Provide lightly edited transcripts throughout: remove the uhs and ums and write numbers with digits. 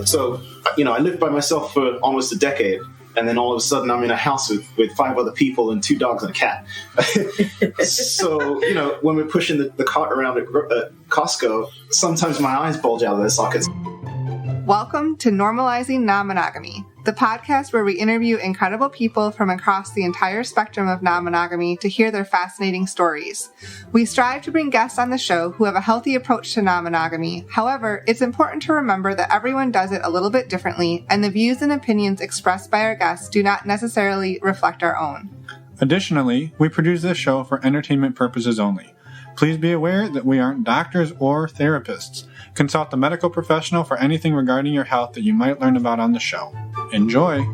So, I lived by myself for almost a decade. And then all of a sudden, I'm in a house with 5 other people and 2 dogs and a cat. So, when we're pushing the cart around at Costco, sometimes my eyes bulge out of their sockets. Welcome to Normalizing Non-Monogamy, the podcast where we interview incredible people from across the entire spectrum of non-monogamy to hear their fascinating stories. We strive to bring guests on the show who have a healthy approach to non-monogamy. However, it's important to remember that everyone does it a little bit differently, and the views and opinions expressed by our guests do not necessarily reflect our own. Additionally, we produce this show for entertainment purposes only. Please be aware that we aren't doctors or therapists. Consult a medical professional for anything regarding your health that you might learn about on the show. Enjoy!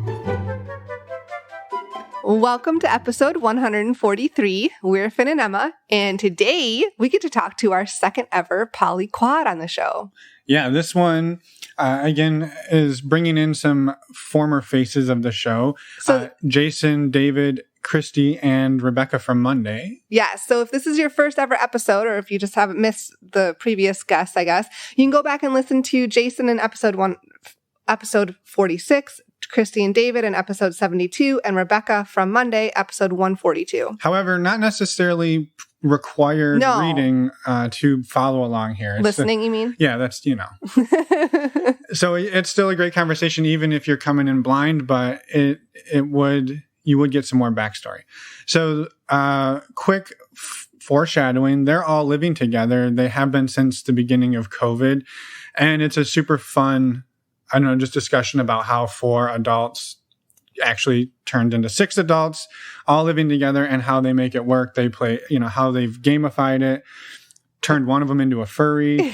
Welcome to episode 143. We're Finn and Emma, and today we get to talk to our second ever poly quad on the show. Yeah, this one, again, is bringing in some former faces of the show. Jason, David, Christy, and Rebecca from Monday. Yeah, so if this is your first ever episode, or if you just haven't missed the previous guests, I guess, you can go back and listen to Jason in episode 46, Christy and David in episode 72, and Rebecca from Monday, episode 142. However, not necessarily required reading to follow along here. Listening, you mean? Yeah, that's, So it's still a great conversation, even if you're coming in blind, but you would get some more backstory. So, quick foreshadowing, they're all living together. They have been since the beginning of COVID. And it's a super fun, just discussion about how 4 adults actually turned into 6 adults, all living together, and how they make it work. They play, how they've gamified it, turned one of them into a furry,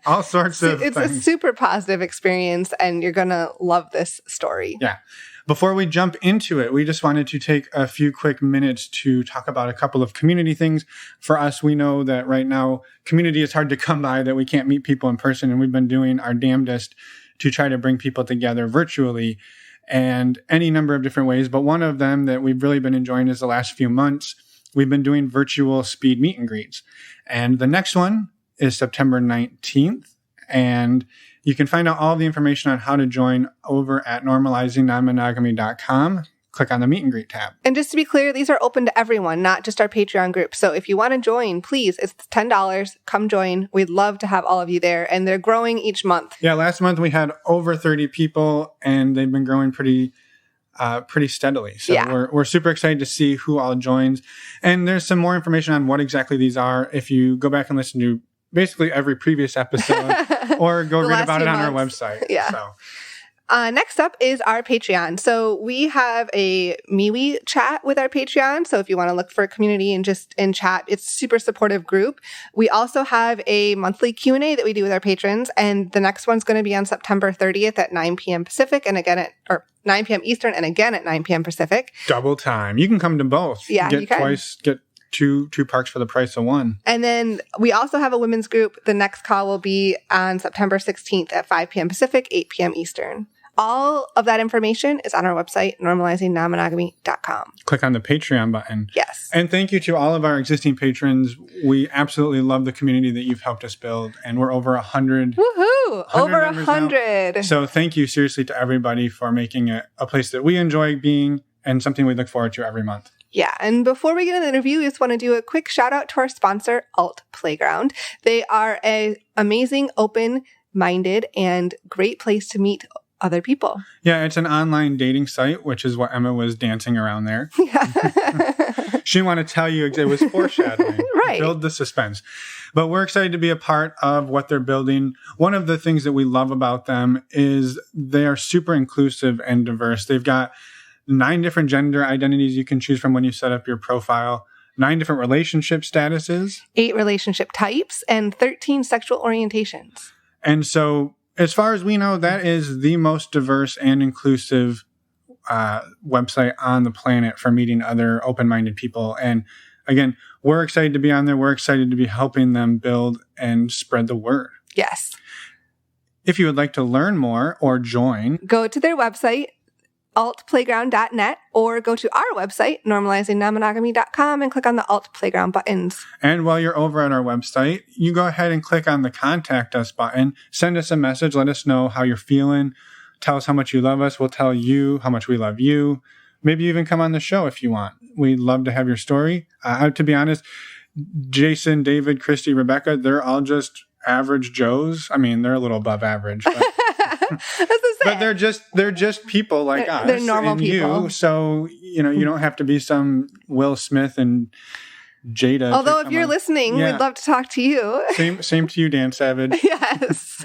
all sorts of things. It's a super positive experience, and you're going to love this story. Yeah. Before we jump into it, we just wanted to take a few quick minutes to talk about a couple of community things. For us, we know that right now, community is hard to come by, that we can't meet people in person, and we've been doing our damnedest to try to bring people together virtually and any number of different ways. But one of them that we've really been enjoying is the last few months, we've been doing virtual speed meet and greets. And the next one is September 19th. And you can find out all the information on how to join over at normalizingnonmonogamy.com. Click on the meet and greet tab. And just to be clear, these are open to everyone, not just our Patreon group. So if you want to join, please, it's $10. Come join. We'd love to have all of you there. And they're growing each month. Yeah, last month we had over 30 people, and they've been growing pretty steadily. So we're super excited to see who all joins. And there's some more information on what exactly these are if you go back and listen to basically every previous episode or go read about it on our website. Yeah. So. Next up is our Patreon. So we have a MeWe chat with our Patreon. So if you want to look for a community and just in chat, it's a super supportive group. We also have a monthly Q&A that we do with our patrons. And the next one's going to be on September 30th at 9 p.m. Pacific and again at 9 p.m. Eastern and again at 9 p.m. Pacific. Double time. You can come to both. Yeah, you can. Get two parks for the price of one. And then we also have a women's group. The next call will be on September 16th at 5 p.m. Pacific, 8 p.m. Eastern. All of that information is on our website, normalizingnonmonogamy.com. Click on the Patreon button. Yes. And thank you to all of our existing patrons. We absolutely love the community that you've helped us build. And we're over 100. Woohoo! Over 100. So thank you seriously to everybody for making it a place that we enjoy being and something we look forward to every month. Yeah, and before we get into the interview, we just want to do a quick shout out to our sponsor, Alt Playground. They are an amazing, open-minded, and great place to meet other people. Yeah, it's an online dating site, which is what Emma was dancing around there. Yeah. She didn't want to tell you, it was foreshadowing. Right. Build the suspense. But we're excited to be a part of what they're building. One of the things that we love about them is they are super inclusive and diverse. They've got 9 different gender identities you can choose from when you set up your profile, 9 different relationship statuses, 8 relationship types, and 13 sexual orientations. And so, as far as we know, that is the most diverse and inclusive website on the planet for meeting other open-minded people. And again, we're excited to be on there. We're excited to be helping them build and spread the word. Yes. If you would like to learn more or join, go to their website, altplayground.net or go to our website, normalizingnonmonogamy.com, and click on the Alt Playground buttons. And while you're over on our website, you go ahead and click on the Contact Us button. Send us a message. Let us know how you're feeling. Tell us how much you love us. We'll tell you how much we love you. Maybe even come on the show if you want. We'd love to have your story. To be honest, Jason, David, Christy, Rebecca, they're all just average Joes. I mean, they're a little above average. But they're just people like us. They're normal people. So, you don't have to be some Will Smith and Jada. Although if you're listening, we'd love to talk to you. Same to you, Dan Savage. Yes.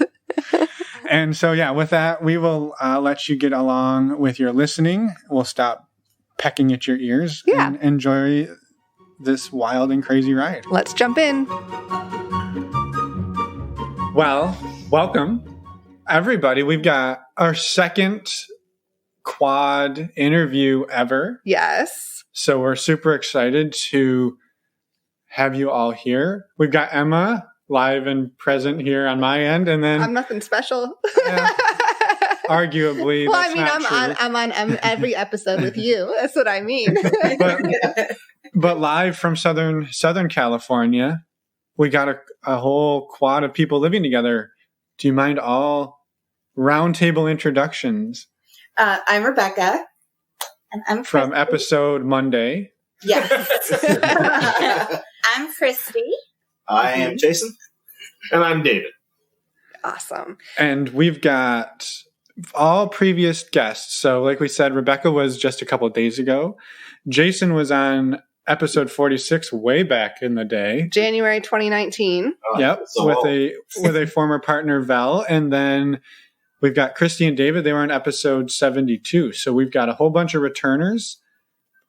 And so, with that, we will let you get along with your listening. We'll stop pecking at your ears and enjoy this wild and crazy ride. Let's jump in. Well, welcome, everybody. We've got our second quad interview ever. Yes. So we're super excited to have you all here. We've got Emma live and present here on my end, and then I'm nothing special. Arguably, well, that's I'm on every episode with you. That's what I mean. but live from Southern California, we got a whole quad of people living together. Do you mind all roundtable introductions? I'm Rebecca, and I'm from episode Monday. Yes. I'm Christy. I am Jason. And I'm David. Awesome. And we've got all previous guests. So like we said, Rebecca was just a couple of days ago. Jason was on episode 46 way back in the day. January 2019. Yep. With a former partner, Val. And then we've got Christy and David. They were on episode 72. So we've got a whole bunch of returners,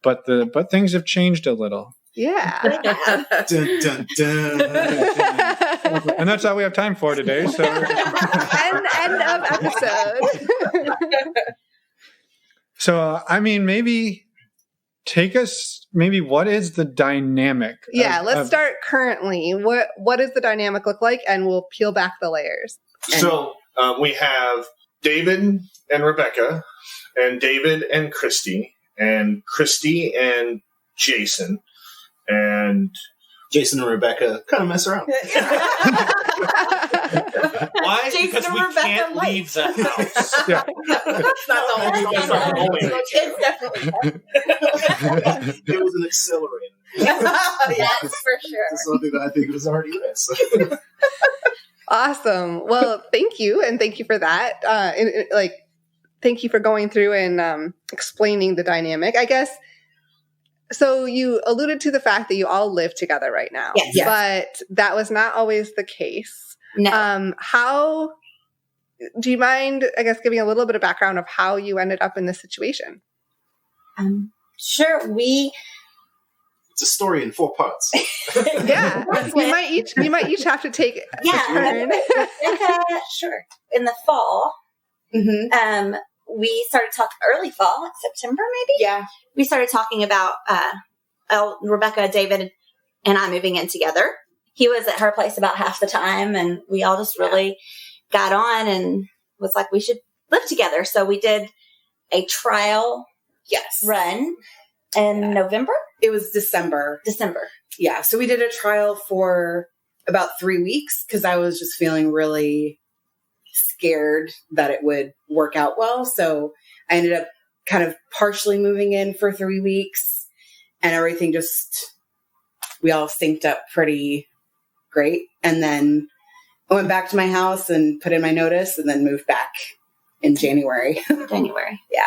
but things have changed a little. Yeah. Dun, dun, dun. And that's all we have time for today. So end of episode. So, maybe take us, what is the dynamic? Let's start currently. What does the dynamic look like? And we'll peel back the layers. So we have David and Rebecca, and David and Christy and Jason. And Jason and Rebecca kind of mess around. Why? Jason Because and we Rebecca can't like. leave the house. Yeah. That's not the whole That's not the only It's definitely It was an accelerator. Yes, for sure. Something that I think was already there. So. Awesome. Well, thank you. And thank you for that. Thank you for going through and explaining the dynamic, I guess. So you alluded to the fact that you all live together right now. Yes. But that was not always the case. No. How do you mind, I guess, giving a little bit of background of how you ended up in this situation? Sure. It's a story in 4 parts. Yeah. we might each have to take a turn. Sure. In the fall, Mm-hmm. We started talking early fall, September maybe? Yeah. We started talking about Rebecca, David, and I moving in together. He was at her place about half the time, and we all just really got on and was like, we should live together. So we did a trial run in November. It was December. Yeah. So we did a trial for about 3 weeks because I was just feeling really scared that it would work out well. So I ended up kind of partially moving in for 3 weeks, and everything we all synced up pretty great. And then I went back to my house and put in my notice and then moved back in January. Yeah.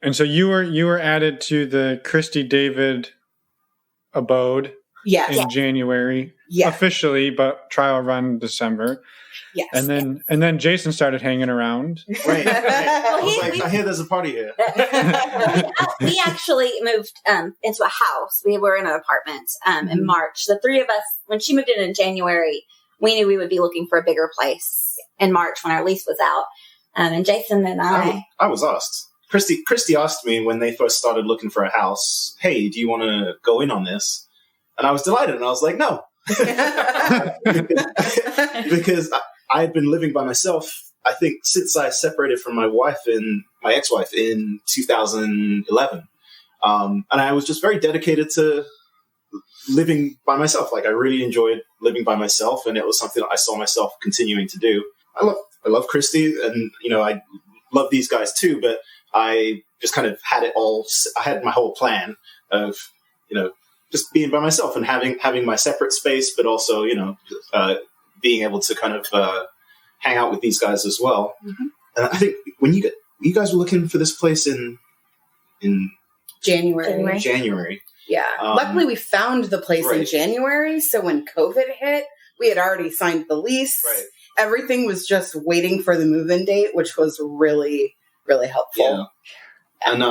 And so you were added to the Christy David abode in January. Yeah. Officially, but trial run December. Yes. And then Jason started hanging around. Right. I was like, I hear there's a party here. We actually moved into a house. We were in an apartment in March. The three of us, when she moved in January, we knew we would be looking for a bigger place in March when our lease was out. And Jason and I was asked. Christy asked me when they first started looking for a house, hey, do you want to go in on this? And I was delighted. And I was like, no. Because I had been living by myself I think since I separated from my ex-wife in 2011, and I was just very dedicated to living by myself. Like I really enjoyed living by myself, and it was something that I saw myself continuing to do. I love Christy, and I love these guys too, but I just kind of had it all. I had my whole plan of just being by myself and having my separate space, but also being able to kind of hang out with these guys as well. Mm-hmm. And I think when you guys were looking for this place in January. Yeah. Luckily, we found the place in January. So when COVID hit, we had already signed the lease. Right. Everything was just waiting for the move-in date, which was really, really helpful. Yeah. And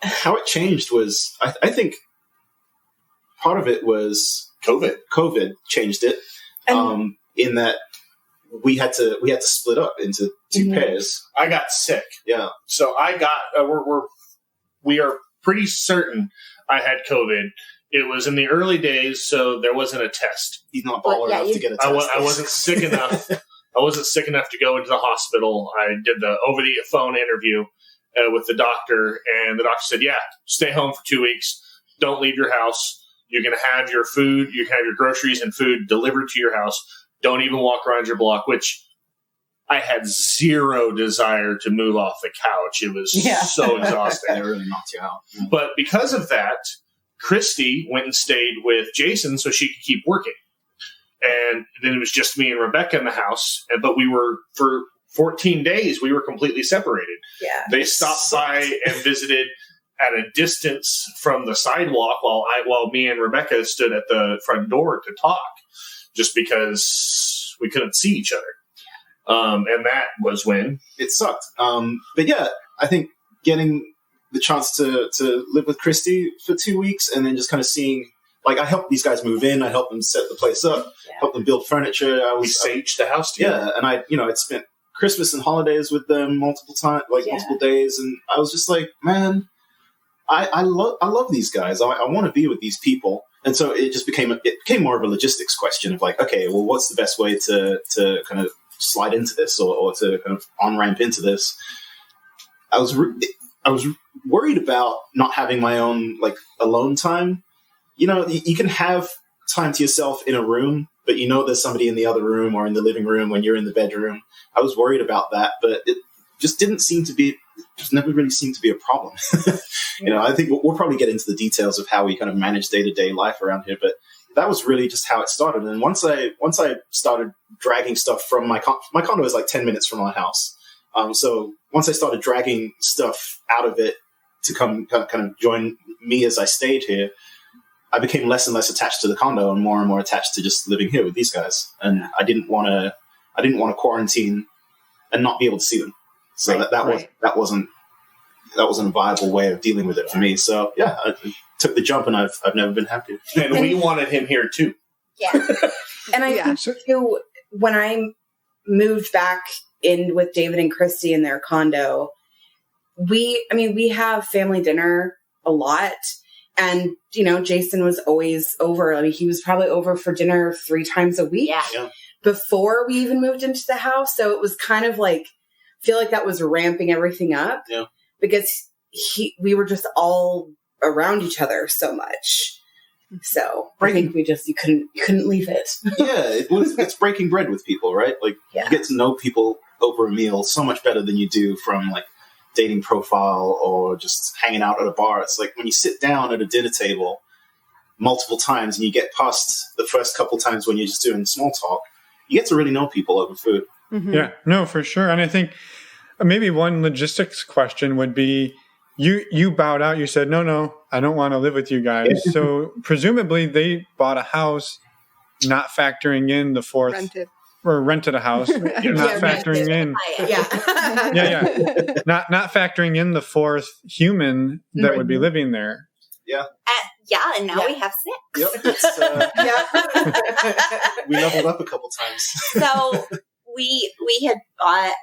how it changed was, I think part of it was COVID. COVID changed it. In that we had to split up into two pairs. I got sick. Yeah. So I got, we are pretty certain I had COVID. It was in the early days, so there wasn't a test. He's not baller enough to get a test. I wasn't sick enough. I wasn't sick enough to go into the hospital. I did the over the phone interview with the doctor, and the doctor said, "Yeah, stay home for 2 weeks. Don't leave your house. You're going to have your food. You can have your groceries and food delivered to your house. Don't even walk around your block." Which I had zero desire to move off the couch. It was so exhausting. They really knocked you out. But because of that, Christy went and stayed with Jason so she could keep working. And then it was just me and Rebecca in the house. But we were, for 14 days, we were completely separated. Yeah. They stopped by and visited at a distance from the sidewalk while me and Rebecca stood at the front door to talk, just because we couldn't see each other. And that was when it sucked. But yeah, I think getting the chance to live with Christy for 2 weeks and then just kind of seeing, like, I helped these guys move in. I helped them set the place up, helped them build furniture. We saged the house together. Yeah, and I'd spent Christmas and holidays with them multiple days, and I was just like, man, I love these guys. I want to be with these people. And so it became more of a logistics question of like, okay, well, what's the best way to kind of slide into this or to kind of on-ramp into this? I was worried about not having my own like alone time. You can have time to yourself in a room, but there's somebody in the other room or in the living room when you're in the bedroom. I was worried about that, but it just never really seemed to be a problem. I think we'll probably get into the details of how we kind of manage day-to-day life around here, but that was really just how it started. And once I started dragging stuff from my condo is like 10 minutes from my house. So once I started dragging stuff out of it to come kind of join me as I stayed here, I became less and less attached to the condo and more attached to just living here with these guys. And I didn't want to quarantine and not be able to see them. So that wasn't a viable way of dealing with it for me. So yeah, I took the jump, and I've never been happier. And we wanted him here too. Yeah. And I think too, when I moved back in with David and Christy in their condo, we have family dinner a lot. And, Jason was always over. I mean, he was probably over for dinner 3 times a week before we even moved into the house. So it was kind of like, I feel like that was ramping everything up because we were just all around each other so much. So I think you couldn't leave it. It's breaking bread with people, right? Like you get to know people over a meal so much better than you do from like dating profile or just hanging out at a bar. It's like when you sit down at a dinner table multiple times and you get past the first couple times when you're just doing small talk, you get to really know people over food. Mm-hmm. Yeah, no, for sure. And I think maybe one logistics question would be, you bowed out. You said, no, I don't want to live with you guys. So presumably they bought a house, not factoring in the fourth... rented a house, not factoring in. Not factoring in the fourth human that would be living there. Yeah. And now we have 6. Yep. We leveled up a couple times. So we had bought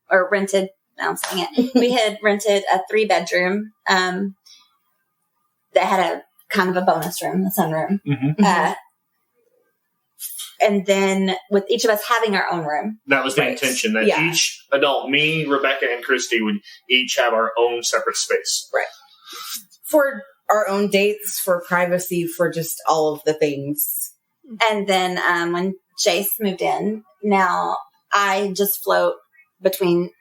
or rented. Now I'm saying it. We had rented a 3-bedroom that had a kind of a bonus room, the sunroom. Mm-hmm. And then with each of us having our own room. That was the intention, that each adult, me, Rebecca, and Christy, would each have our own separate space. Right. For our own dates, for privacy, for just all of the things. And then when Jace moved in, now I just float between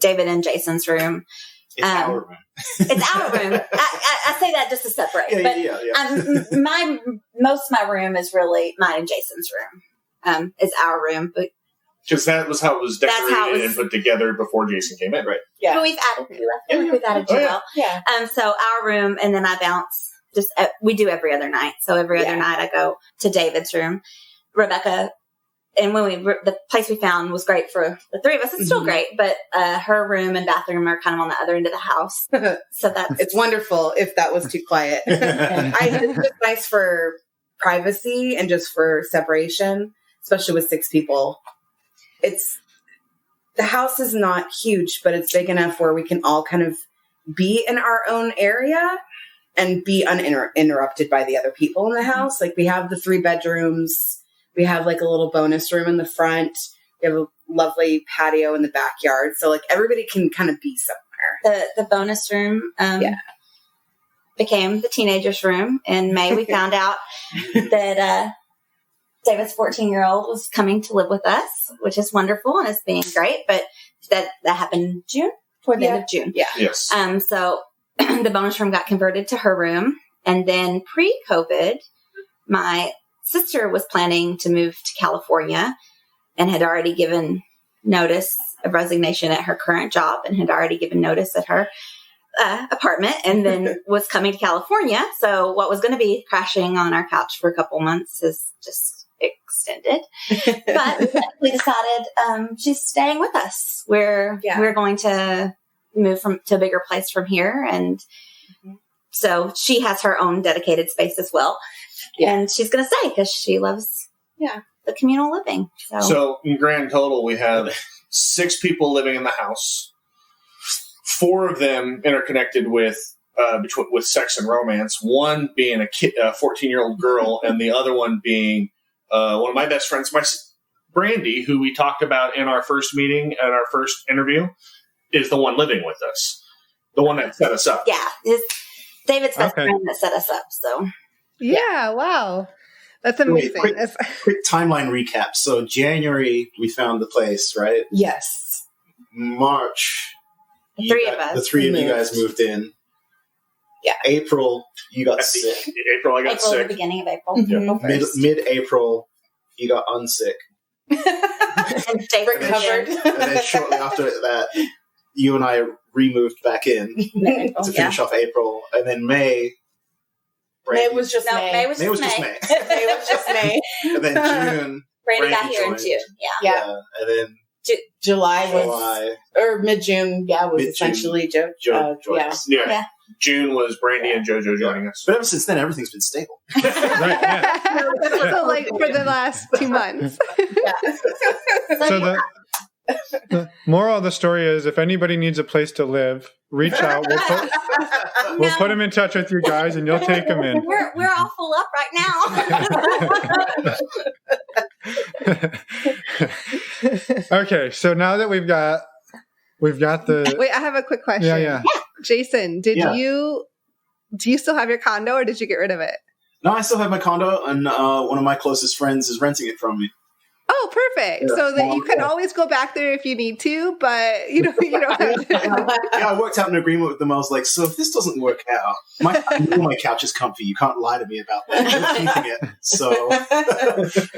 David and Jason's room. It's our room. It's our room. I say that just to separate. Most of my room is really mine and Jason's room. Is our room, but because that was how it was decorated and put together before Jason came in, right? Yeah. But we've added to. I feel like we've added to well. Yeah. So our room, and then I bounce. We do every other night. So every other night I go to David's room. Rebecca. And when the place we found was great for the three of us. It's still great, but her room and bathroom are kind of on the other end of the house. So it's wonderful if that was too quiet. It's just nice for privacy and just for separation, especially with 6 people. The house is not huge, but it's big enough where we can all kind of be in our own area and be uninterrupted by the other people in the house. Like we have the 3 bedrooms. We have like a little bonus room in the front. We have a lovely patio in the backyard. So like everybody can kind of be somewhere. The bonus room became the teenager's room. In May, we found out that David's 14-year-old was coming to live with us, which is wonderful and it's being great. But that happened toward the end of June. Yeah. Yes. So the bonus room got converted to her room. And then pre-COVID, my sister was planning to move to California and had already given notice of resignation at her current job and had already given notice at her apartment and then was coming to California. So what was going to be crashing on our couch for a couple months is just extended. But we decided she's staying with us. We're going to move to a bigger place from here. And so she has her own dedicated space as well. Yeah. And she's going to stay because she loves the communal living. So in grand total, we have 6 people living in the house. 4 of them interconnected with sex and romance. One being a 14-year-old girl, and the other one being one of my best friends, Brandy, who we talked about in our first meeting and our first interview, is the one living with us, the one that set us up. Yeah, David's best friend that set us up. So. Yeah, wow. That's amazing. Quick timeline recap. So January, we found the place, right? Yes. March, the 3 of you guys moved in. Yeah. April, you got sick. April, I got sick. The beginning of April. Mm-hmm. Mid-April, you got unsick. And Dave recovered. And then shortly after that, you and I removed back in to finish off April. And then May... May was just May. May was just May. May was just May. And then June. Brandy got here in June. Yeah. And then July was, or mid-June, was essentially Joe. Yeah. June was Brandy and JoJo joining us. But ever since then, everything's been stable. Right, yeah. So like for the last 2 months. So the moral of the story is, if anybody needs a place to live, reach out. We'll put them in touch with you guys, and you'll take them in. We're all full up right now. Okay, so now that we've got the. Wait, I have a quick question. Yeah. Jason, do you still have your condo, or did you get rid of it? No, I still have my condo, and one of my closest friends is renting it from me. Oh, perfect. Yeah. So that you can always go back there if you need to, but you don't have to. Yeah, I worked out an agreement with them. I was like, so if this doesn't work out, my couch is comfy. You can't lie to me about that. You're keeping it. So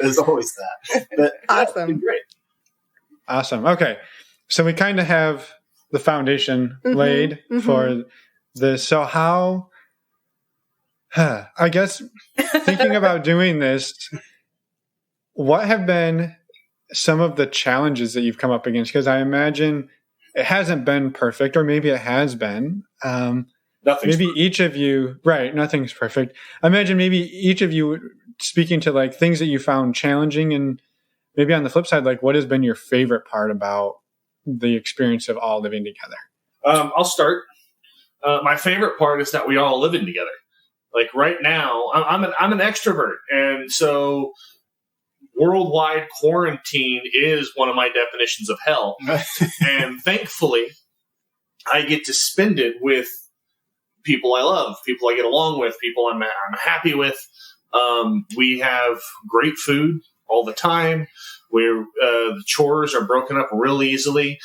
there's always that. But awesome. Great. Awesome. Okay. So we kind of have the foundation laid for this. So how, I guess, thinking about doing this, what have been some of the challenges that you've come up against? Because I imagine it hasn't been perfect, or maybe it has been. Each of you, right, nothing's perfect. I imagine maybe each of you speaking to like things that you found challenging, and maybe on the flip side, like what has been your favorite part about the experience of all living together? I'll start. My favorite part is that we are all living together. Like right now, I'm an extrovert, and so worldwide quarantine is one of my definitions of hell. And thankfully, I get to spend it with people I love, people I get along with, people I'm happy with. We have great food all the time. The chores are broken up real easily.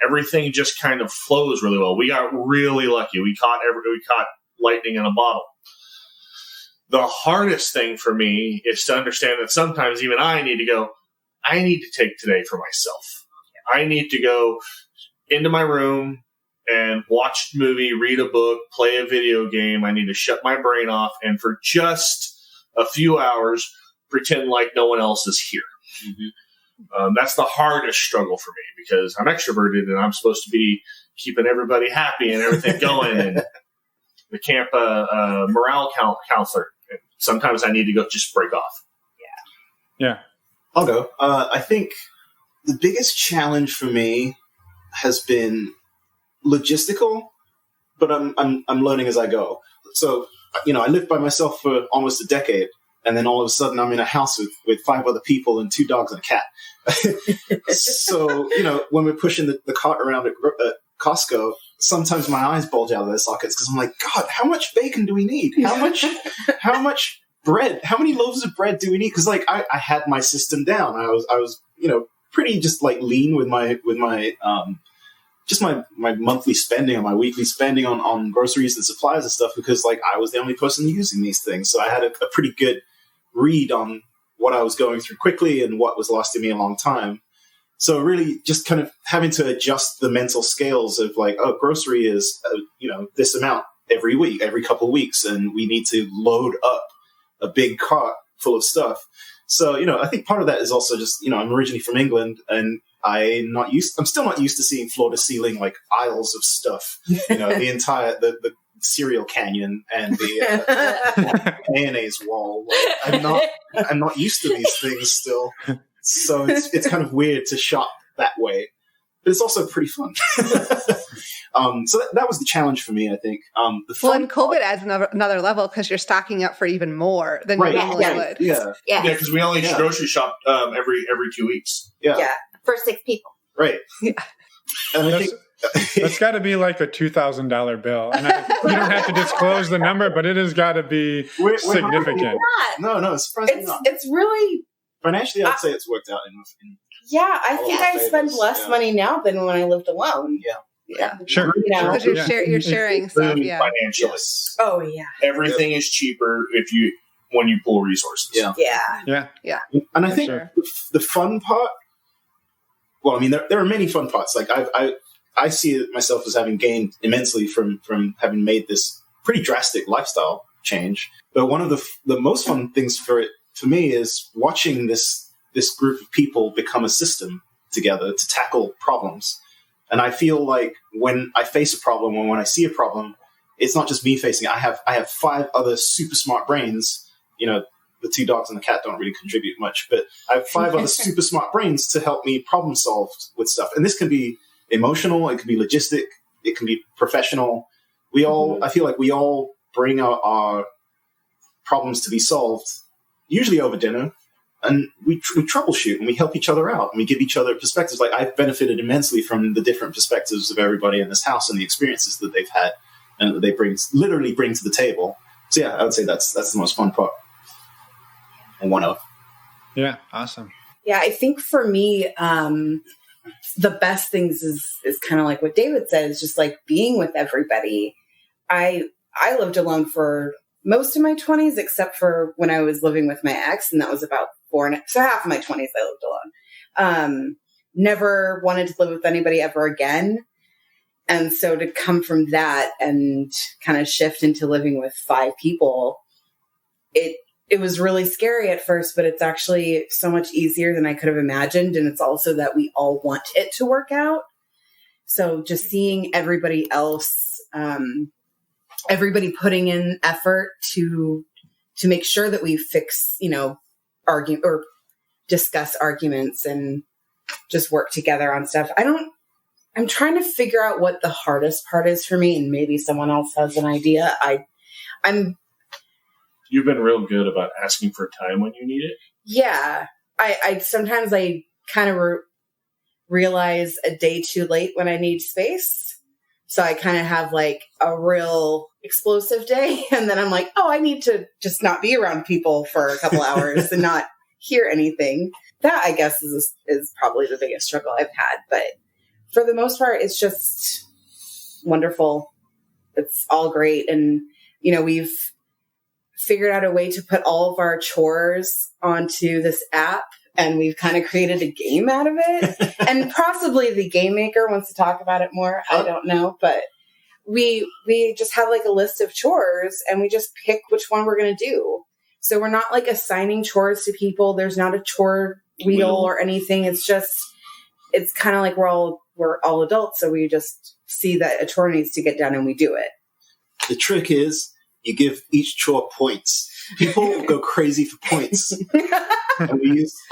Everything just kind of flows really well. We got really lucky. We caught lightning in a bottle. The hardest thing for me is to understand that sometimes even I need to take today for myself. I need to go into my room and watch a movie, read a book, play a video game. I need to shut my brain off and for just a few hours, pretend like no one else is here. Mm-hmm. That's the hardest struggle for me because I'm extroverted and I'm supposed to be keeping everybody happy and everything going and the camp morale counselor. Sometimes I need to go just break off. Yeah. I'll go. I think the biggest challenge for me has been logistical, but I'm learning as I go. So, I lived by myself for almost a decade, and then all of a sudden I'm in a house with 5 other people and 2 dogs and a cat. So, when we're pushing the cart around at Costco, sometimes my eyes bulge out of their sockets because I'm like, God, how much bacon do we need? How much bread? How many loaves of bread do we need? Because I had my system down. I was pretty just lean with my just my monthly spending or my weekly spending on groceries and supplies and stuff because I was the only person using these things. So I had a pretty good read on what I was going through quickly and what was lasting me a long time. So really just kind of having to adjust the mental scales of grocery is, this amount every week, every couple of weeks, and we need to load up a big cart full of stuff. So, I think part of that is also just, I'm originally from England and I'm still not used to seeing floor to ceiling, aisles of stuff, the entire, the cereal canyon and the mayonnaise wall. I'm not used to these things still. So it's kind of weird to shop that way, but it's also pretty fun. So that was the challenge for me, I think. And COVID adds another level because you're stocking up for even more than you normally would. Yeah, because we only grocery shop every 2 weeks. Yeah, for 6 people. Right. Yeah. And I think that's got to be like a $2,000 bill. And you don't have to disclose the number, but it has got to be significant. No, surprisingly not. It's really... Financially, I'd say it's worked out enough. I think I spend less money now than when I lived alone. Yeah. Sure. Because you're sharing stuff. Yeah. Financially. Yes. Oh, yeah. Everything is cheaper when you pull resources. Yeah. And I think the fun part, well, I mean, there are many fun parts. I see myself as having gained immensely from having made this pretty drastic lifestyle change. But one of the most fun things for me is watching this group of people become a system together to tackle problems. And I feel like when I face a problem or when I see a problem, it's not just me facing it. I have 5 other super smart brains. The 2 dogs and the cat don't really contribute much, but I have 5 other super smart brains to help me problem solve with stuff. And this can be emotional. It can be logistic. It can be professional. I feel like we all bring our problems to be solved, usually over dinner, and we troubleshoot and we help each other out and we give each other perspectives. I've benefited immensely from the different perspectives of everybody in this house and the experiences that they've had and that they literally bring to the table. So I would say that's the most fun part. And one of. Yeah, awesome. Yeah, I think for me, the best things is kind of like what David said, is just being with everybody. I lived alone for most of my 20s, except for when I was living with my ex, and that was about so half of my 20s I lived alone. Never wanted to live with anybody ever again. And so to come from that and kind of shift into living with 5 people, it was really scary at first, but it's actually so much easier than I could have imagined. And it's also that we all want it to work out. So just seeing everybody else, everybody putting in effort to make sure that we fix, argue or discuss arguments and just work together on stuff. I'm trying to figure out what the hardest part is for me, and maybe someone else has an idea. You've been real good about asking for time when you need it. Yeah. I sometimes I kind of realize a day too late when I need space. So I kind of have like a real explosive day. And then I'm like, oh, I need to just not be around people for a couple hours and not hear anything. That, I guess, is probably the biggest struggle I've had. But for the most part, it's just wonderful. It's all great. And, you know, we've figured out a way to put all of our chores onto this app. And we've kind of created a game out of it. And possibly the game maker wants to talk about it more. I don't know. But we just have like a list of chores and we just pick which one we're going to do. So we're not like assigning chores to people. There's not a chore wheel or anything. It's kind of like we're all adults. So we just see that a chore needs to get done and we do it. The trick is you give each chore points. People go crazy for points. And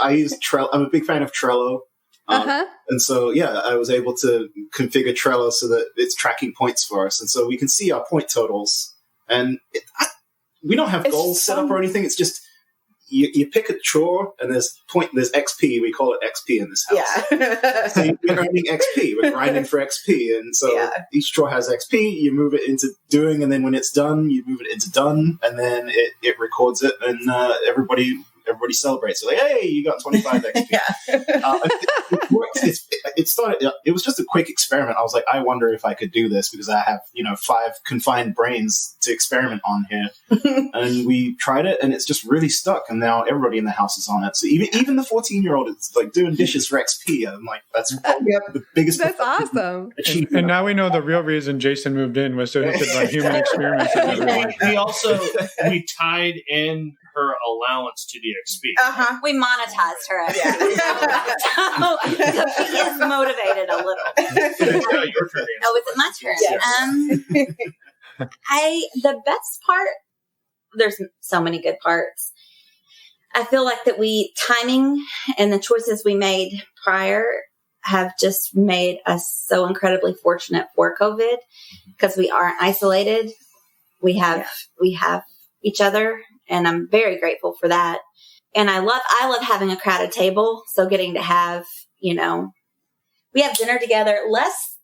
I use Trello. I'm a big fan of Trello. And so, I was able to configure Trello so that it's tracking points for us. And so we can see our point totals. And we don't have goals set up or anything. It's just you pick a chore and there's XP. We call it XP in this house. Yeah. So we're earning XP. We're grinding for XP. And so each chore has XP. You move it into doing, and then when it's done, you move it into done, and then it records it, and everybody celebrates. So like, hey, you got 25 XP. It worked. It was just a quick experiment. I was like, I wonder if I could do this because I have 5 confined brains to experiment on here. And we tried it, and it's just really stuck. And now everybody in the house is on it. So even the 14-year-old is like doing dishes for XP. I'm like, that's probably the biggest. That's awesome. And now we know the real reason Jason moved in was so he could run human experiments. We tied in her allowance to the XP. We monetized her. So she is motivated a little. Your turn. Oh, is it my turn? Yes. The best part, there's so many good parts. I feel like that timing and the choices we made prior have just made us so incredibly fortunate for COVID because we aren't isolated. We have each other. And I'm very grateful for that. And I love having a crowded table. So getting to have, we have dinner together less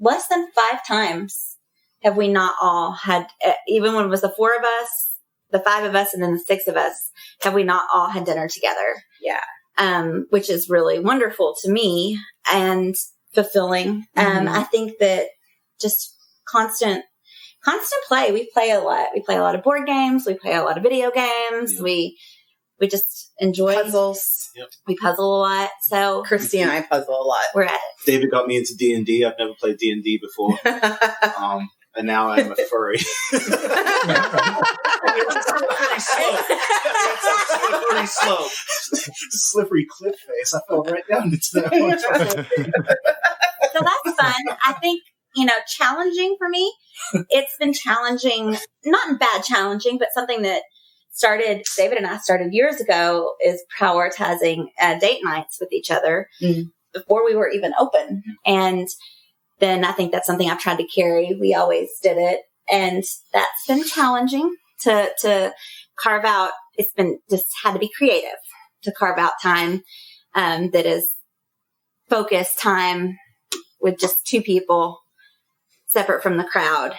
than 5 times have we not all had, even when it was the 4 of us, the 5 of us, and then the 6 of us, have we not all had dinner together? Yeah. Which is really wonderful to me and fulfilling. I think that just constant play. We play a lot. We play a lot of board games. We play a lot of video games. We just enjoy puzzles. Yep. We puzzle a lot. So Christy and I puzzle a lot. We're at it. David got me into D&D. I've never played D&D before. And now I'm a furry. Slippery slope. Slippery cliff face. I fell right down into that. So that's fun. I think, challenging for me. It's been challenging, not bad challenging, but something that David and I started years ago is prioritizing date nights with each other before we were even open. And then I think that's something I've tried to carry. We always did it. And that's been challenging to carve out. It's been just had to be creative to carve out time that is focused time with just 2 people separate from the crowd.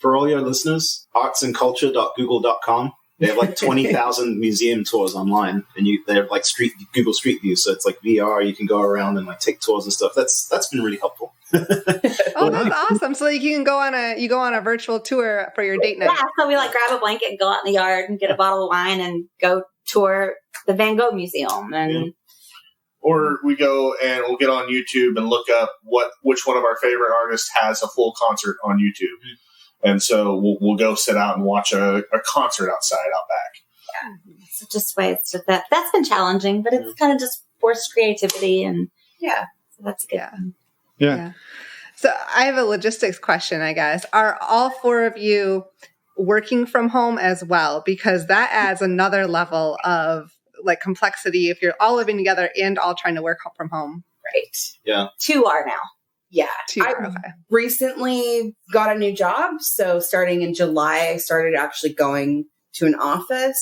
For all your listeners, artsandculture.google.com. They have like 20,000 museum tours online, and they have like Google Street View, so it's like VR. You can go around and like take tours and stuff. That's been really helpful. Oh, that's awesome! So you can go on a virtual tour for your date night. Yeah, so we grab a blanket and go out in the yard and get a bottle of wine and go tour the Van Gogh Museum and. Or we go and we'll get on YouTube and look up which one of our favorite artists has a full concert on YouTube. And so we'll go sit out and watch a concert outside out back. Yeah. So just ways to that's been challenging, but it's kind of just forced creativity and so that's good. Yeah. So I have a logistics question, I guess. Are all 4 of you working from home as well? Because that adds another level of like complexity if you're all living together and all trying to work from home. Right. Yeah. 2 are now. Yeah. 2 I recently got a new job. So starting in July, I started actually going to an office.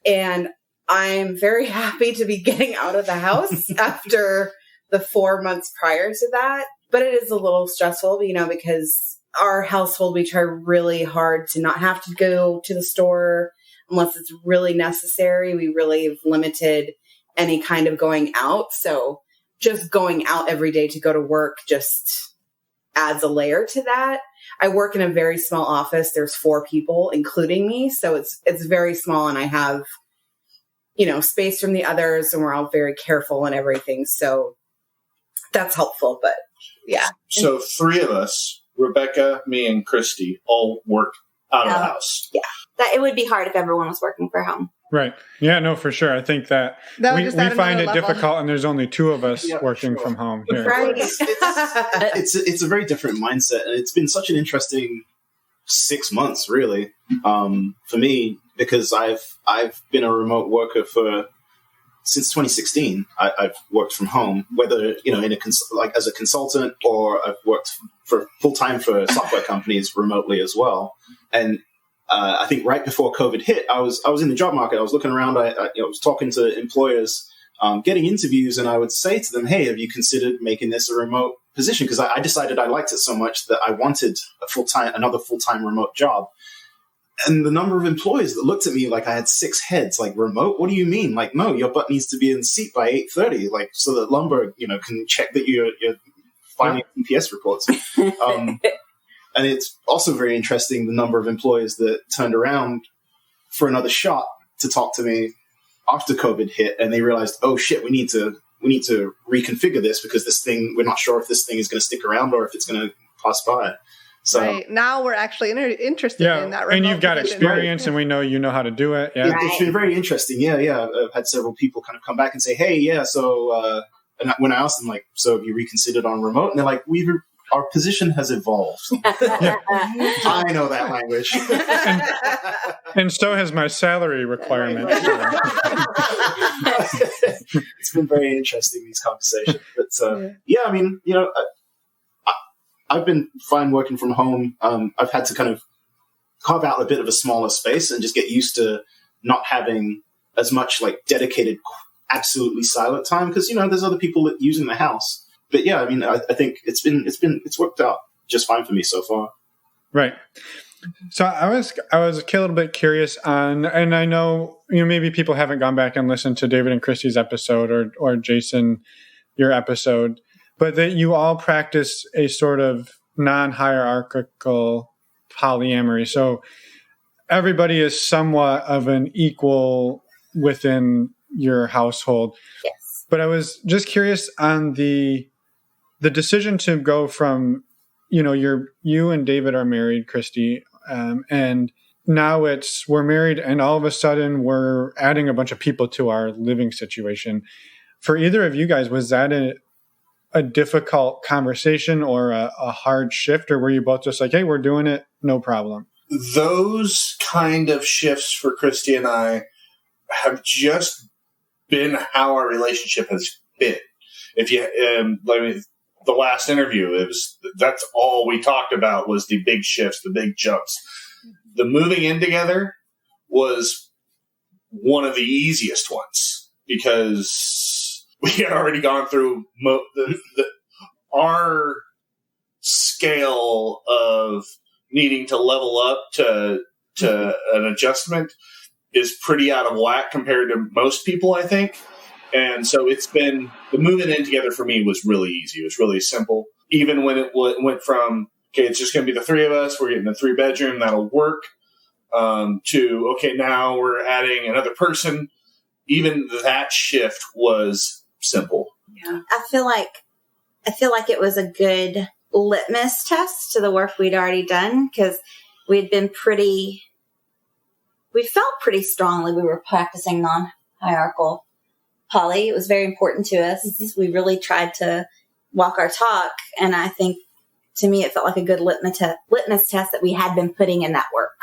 And I'm very happy to be getting out of the house after the 4 months prior to that. But it is a little stressful, because our household, we try really hard to not have to go to the store unless it's really necessary. We really have limited any kind of going out. So just going out every day to go to work just adds a layer to that. I work in a very small office. There's 4 people, including me. So it's very small, and I have, space from the others, and we're all very careful and everything. So that's helpful, but yeah. So 3 of us, Rebecca, me, and Christy, all work out of the house. Yeah. It would be hard if everyone was working from home. Right. Yeah, no, for sure. I think that we find it difficult, and there's only 2 of us working from home here. Right. It's a very different mindset, and it's been such an interesting 6 months, really, for me, because I've been a remote worker since 2016. I've worked from home, whether as a consultant, or I've worked for full time for software companies remotely as well. And I think right before COVID hit, I was in the job market. I was looking around. I was talking to employers, getting interviews, and I would say to them, "Hey, have you considered making this a remote position?" Because I decided I liked it so much that I wanted another full time remote job. And the number of employees that looked at me like I had 6 heads, like, remote? What do you mean? Like, no, your butt needs to be in the seat by 8:30, like, so that Lumber, can check that you're filing UPS reports. And it's also very interesting, the number of employees that turned around for another shot to talk to me after COVID hit, and they realized, oh shit, we need to reconfigure this, because this thing, we're not sure if this thing is going to stick around or if it's going to pass by. So right. Now we're actually interested in that. And you've got position. experience, and we know you know how to do it. Yeah, It's been very interesting. Yeah. I've had several people kind of come back and say, "Hey, yeah, so," and when I asked them, like, "So have you reconsidered on remote?" And they're like, our position has evolved. I know that language. and so has my salary requirement. It's been very interesting, these conversations. But I mean, I've been fine working from home. I've had to kind of carve out a bit of a smaller space and just get used to not having as much like dedicated, absolutely silent time, because there's other people using the house. But yeah, I mean, I think it's worked out just fine for me so far. Right. So I was a little bit curious on, and I know maybe people haven't gone back and listened to David and Christy's episode or Jason, your episode, but that you all practice a sort of non-hierarchical polyamory. So everybody is somewhat of an equal within your household. Yes. But I was just curious on the decision to go from, you and David are married, Christy, and now we're married, and all of a sudden we're adding a bunch of people to our living situation. For either of you guys, was that a difficult conversation or a hard shift, or were you both just like, hey, we're doing it, no problem? Those kind of shifts for Christy and I have just been how our relationship has been. If you, the last interview, that's all we talked about was the big shifts, the big jumps. The moving in together was one of the easiest ones because we had already gone through our scale of needing to level up to an adjustment is pretty out of whack compared to most people, I think. And so it's been, the moving in together for me was really easy. It was really simple. Even when it went from, okay, it's just going to be the 3 of us, we're getting a 3-bedroom, that'll work, to, okay, now we're adding another person. Even that shift was simple. Yeah. I feel like it was a good litmus test to the work we'd already done, because we felt pretty strongly we were practicing non-hierarchical poly. It was very important to us. We really tried to walk our talk. And I think, to me, it felt like a good litmus test that we had been putting in that work.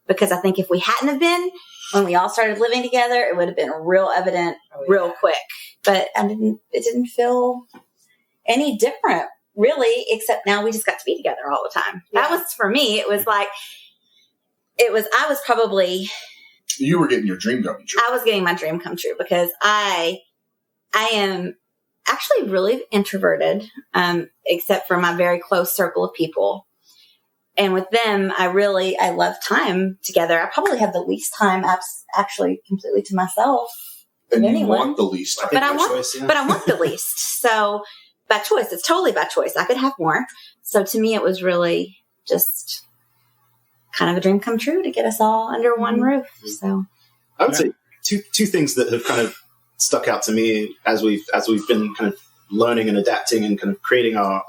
Because I think if we hadn't have been, when we all started living together, it would have been real evident real quick. But it didn't feel any different, really, except now we just got to be together all the time. Yeah. That was, for me, I was probably You were getting your dream come true. I was getting my dream come true because I am actually really introverted, except for my very close circle of people. And with them, I love time together. I probably have the least time actually completely to myself than And you anyone. want the least time. But I By want the least. So by choice, it's totally by choice. I could have more. So to me, it was really just kind of a dream come true to get us all under one roof. So I would say two things that have kind of stuck out to me as we've been kind of learning and adapting and kind of creating our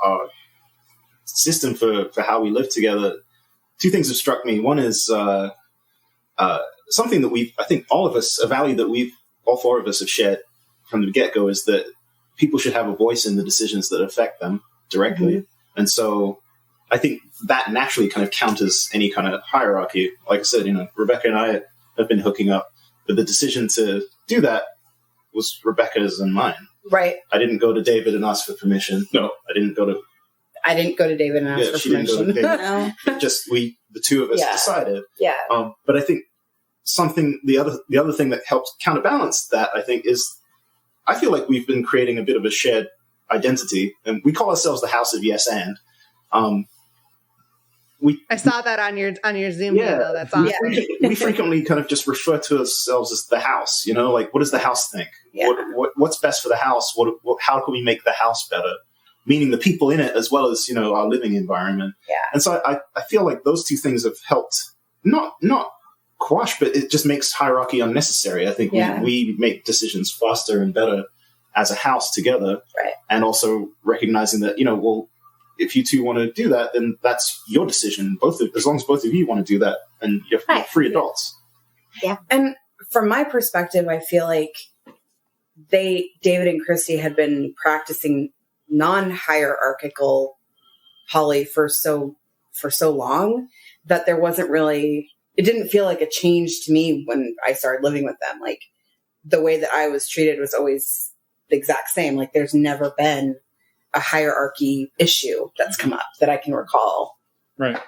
system for how we live together. Two things have struck me. One is something that I think all of us, a value that all four of us have shared from the get-go, is that people should have a voice in the decisions that affect them directly. Mm-hmm. And so I think that naturally kind of counters any kind of hierarchy. Like I said, Rebecca and I have been hooking up, but the decision to do that was Rebecca's and mine. Right. I didn't go to David and ask for permission. No. I didn't go to David and ask for she didn't go to permission. David. no. Just the two of us decided. Yeah. But I think the other thing that helps counterbalance that, I think, is I feel like we've been creating a bit of a shared identity, and we call ourselves the House of Yes and. I saw that on your Zoom video. That's awesome. We frequently kind of just refer to ourselves as the house. Like, what does the house think? Yeah. What's best for the house? How can we make the house better? Meaning the people in it as well as our living environment. Yeah. And so I feel like those two things have helped not quash, but it just makes hierarchy unnecessary. I think we make decisions faster and better as a house together, right? And also recognizing that if you two want to do that, then that's your decision. As long as both of you want to do that, and you're free adults. Yeah. And from my perspective, I feel like David and Christy had been practicing non-hierarchical poly for so long that there wasn't really, it didn't feel like a change to me when I started living with them. Like, the way that I was treated was always the exact same. Like, there's never been a hierarchy issue that's come up that I can recall. Right.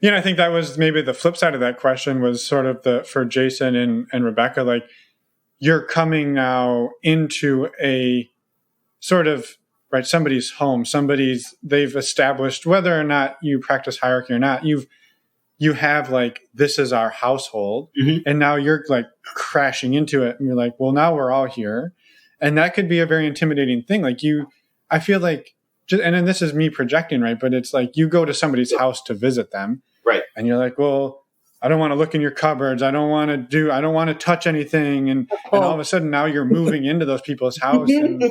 I think that was maybe the flip side of that question was sort of for Jason and Rebecca, like, you're coming now into a sort of, right, somebody's home, they've established, whether or not you practice hierarchy or not, you have like, this is our household. Mm-hmm. And now you're like crashing into it and you're like, well, now we're all here. And that could be a very intimidating thing. Like I feel like, and then this is me projecting, right? But it's like you go to somebody's house to visit them. Right. And you're like, well, I don't want to look in your cupboards. I don't want to touch anything. And all of a sudden now you're moving into those people's house. And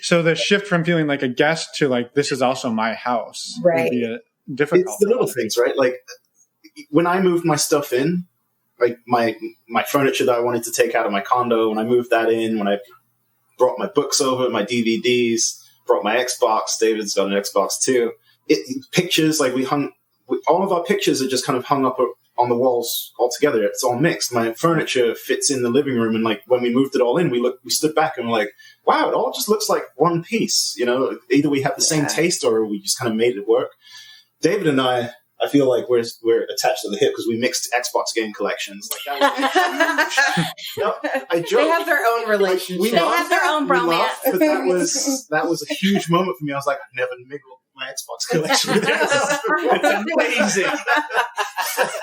so the shift from feeling like a guest to like, this is also my house. Right. Would be difficult. It's the little things, right? Like when I moved my stuff in, like my furniture that I wanted to take out of my condo, when I moved that in, when I brought my books over, my DVDs, brought my Xbox, David's got an Xbox too. Pictures, like all of our pictures are just kind of hung up on the walls all together. It's all mixed. My furniture fits in the living room, and like when we moved it all in, we stood back and we're like, wow, it all just looks like one piece. Either we have the same taste or we just kind of made it work. David and I feel like we're attached to the hip because we mixed Xbox game collections. Like that was I joke. They have their own relationship. They have their own bromance. But that was a huge moment for me. I was like, I've never mingled my Xbox collection with It's amazing.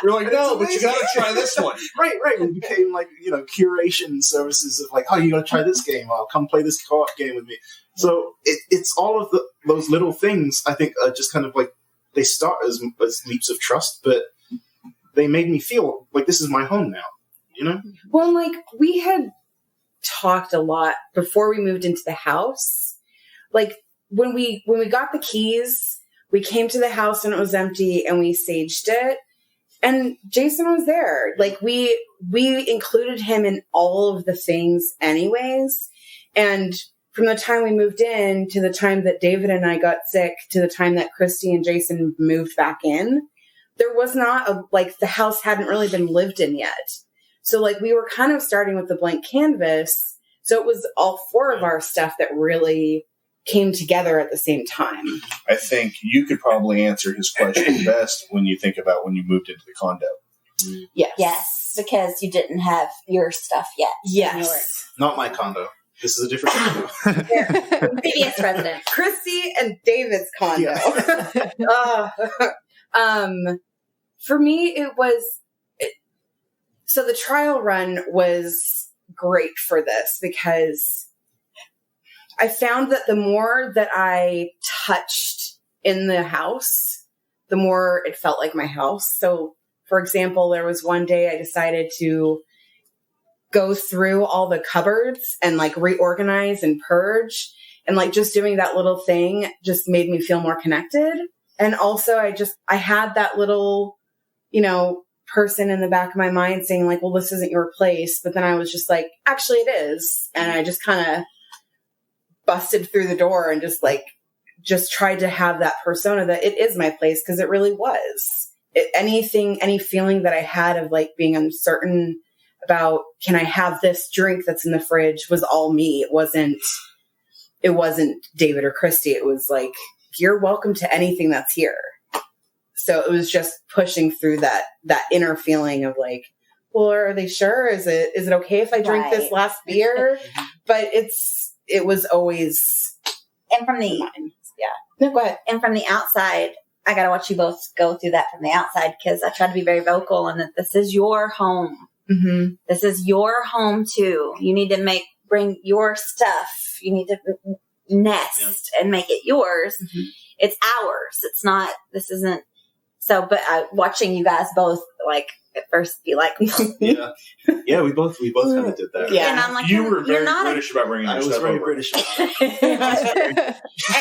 We're like, no, but you got to try this one. Right. We became like, curation services of like, oh, you got to try this game. Oh, come play this co-op game with me. So it's all of those little things, I think, are just kind of like, they start as leaps of trust, but they made me feel like this is my home now, Well, like, we had talked a lot before we moved into the house. Like, when we got the keys, we came to the house and it was empty and we saged it. And Jason was there. Like, we included him in all of the things anyways. And from the time we moved in to the time that David and I got sick to the time that Christy and Jason moved back in, there was not the house hadn't really been lived in yet. So like we were kind of starting with the blank canvas. So it was all four of our stuff that really came together at the same time. I think you could probably answer his question best when you think about when you moved into the condo. Yes. Yes, because you didn't have your stuff yet. Yes. Not my condo. This is a different condo. Previous resident. Christy and David's condo. Yeah. For me, so the trial run was great for this because I found that the more that I touched in the house, the more it felt like my house. So, for example, there was one day I decided to go through all the cupboards and like reorganize and purge, and like just doing that little thing just made me feel more connected. And also I had that little, person in the back of my mind saying like, well, this isn't your place. But then I was just like, actually it is. And I just kind of busted through the door and just tried to have that persona that it is my place. Cause it really was. Any feeling that I had of like being uncertain about, can I have this drink that's in the fridge, was all me. It wasn't David or Christy. It was like, you're welcome to anything that's here. So it was just pushing through that inner feeling of like, well, are they sure? Is it okay if I drink this last beer? But it was always. And from the, No, go ahead. And from the outside, I got to watch you both go through that from the outside, because I try to be very vocal and that this is your home. Mm-hmm. This is your home too. You need to bring your stuff. You need to nest and make it yours. Mm-hmm. It's ours. It's not, this isn't. So, but watching you guys both like at first be like, yeah, we both kind of did that. Yeah, and I'm like, you were very not British about bringing your I was stuff very over. British about it.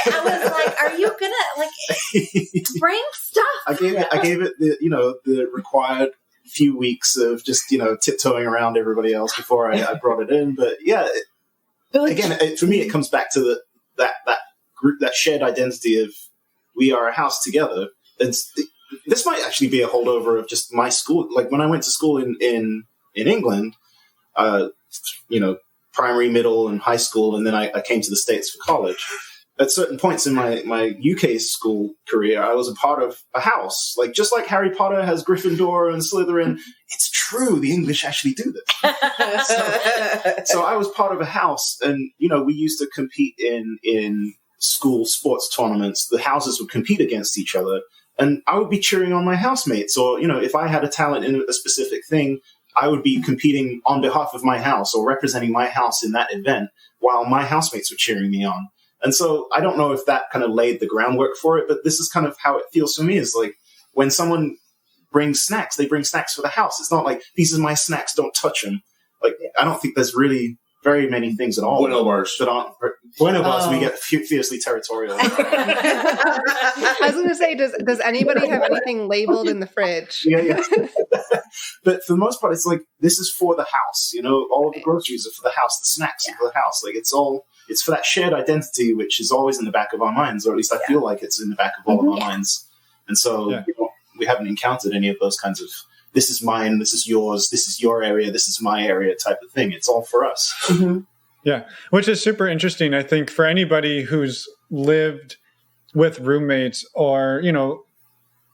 I was like, are you gonna like bring stuff? I gave it the required few weeks of just tiptoeing around everybody else before I brought it in. But yeah, for me, it comes back to that group, that shared identity of we are a house together. This might actually be a holdover of just my school. Like when I went to school in England, primary, middle, and high school, and then I came to the States for college. At certain points in my UK school career, I was a part of a house. Like just like Harry Potter has Gryffindor and Slytherin, it's true. The English actually do this. So I was part of a house, and we used to compete in school sports tournaments. The houses would compete against each other. And I would be cheering on my housemates, or, if I had a talent in a specific thing, I would be competing on behalf of my house or representing my house in that event while my housemates were cheering me on. And so I don't know if that kind of laid the groundwork for it, but this is kind of how it feels for me, is like when someone brings snacks, they bring snacks for the house. It's not like, these are my snacks, don't touch them. Like, I don't think there's really very many things at all. Bueno bars. That aren't Bueno bars, we get fiercely territorial. I was going to say, does anybody have anything labeled in the fridge? Yeah. But for the most part, it's like, this is for the house. All of the groceries are for the house. The snacks are for the house. Like it's for that shared identity, which is always in the back of our minds, or at least I feel like it's in the back of all of our minds. And so we haven't encountered any of those kinds of, this is mine, this is yours, this is your area, this is my area type of thing. It's all for us. Mm-hmm. Yeah, which is super interesting, I think, for anybody who's lived with roommates, or,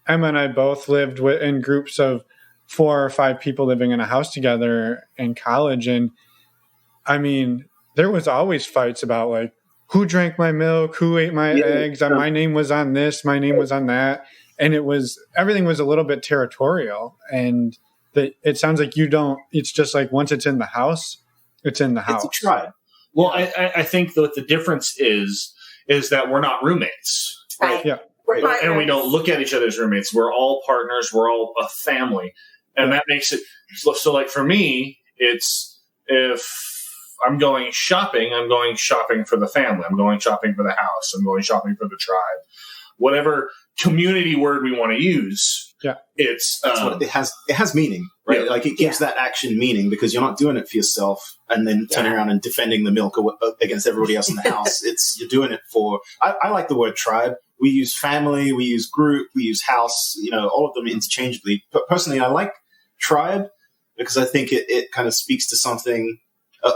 Emma and I both lived in groups of 4 or 5 people living in a house together in college. And I mean, there was always fights about like, who drank my milk, who ate my eggs, my name was on this, my name was on that. And everything was a little bit territorial. And it sounds like it's just like once it's in the house, it's in the house. It's a tribe. Well, I think that the difference is that we're not roommates. Right. Yeah. We're partners. And we don't look at each other as roommates. We're all partners. We're all a family. And that makes it so like for me, it's if I'm going shopping for the family. I'm going shopping for the house. I'm going shopping for the tribe. Whatever community word we want to use. Yeah. It's it has meaning, right? Yeah. Like it gives that action meaning, because you're not doing it for yourself and then turning around and defending the milk against everybody else in the house. You're doing it for, I like the word tribe. We use family, we use group, we use house, all of them interchangeably. But personally, I like tribe because I think it kind of speaks to something,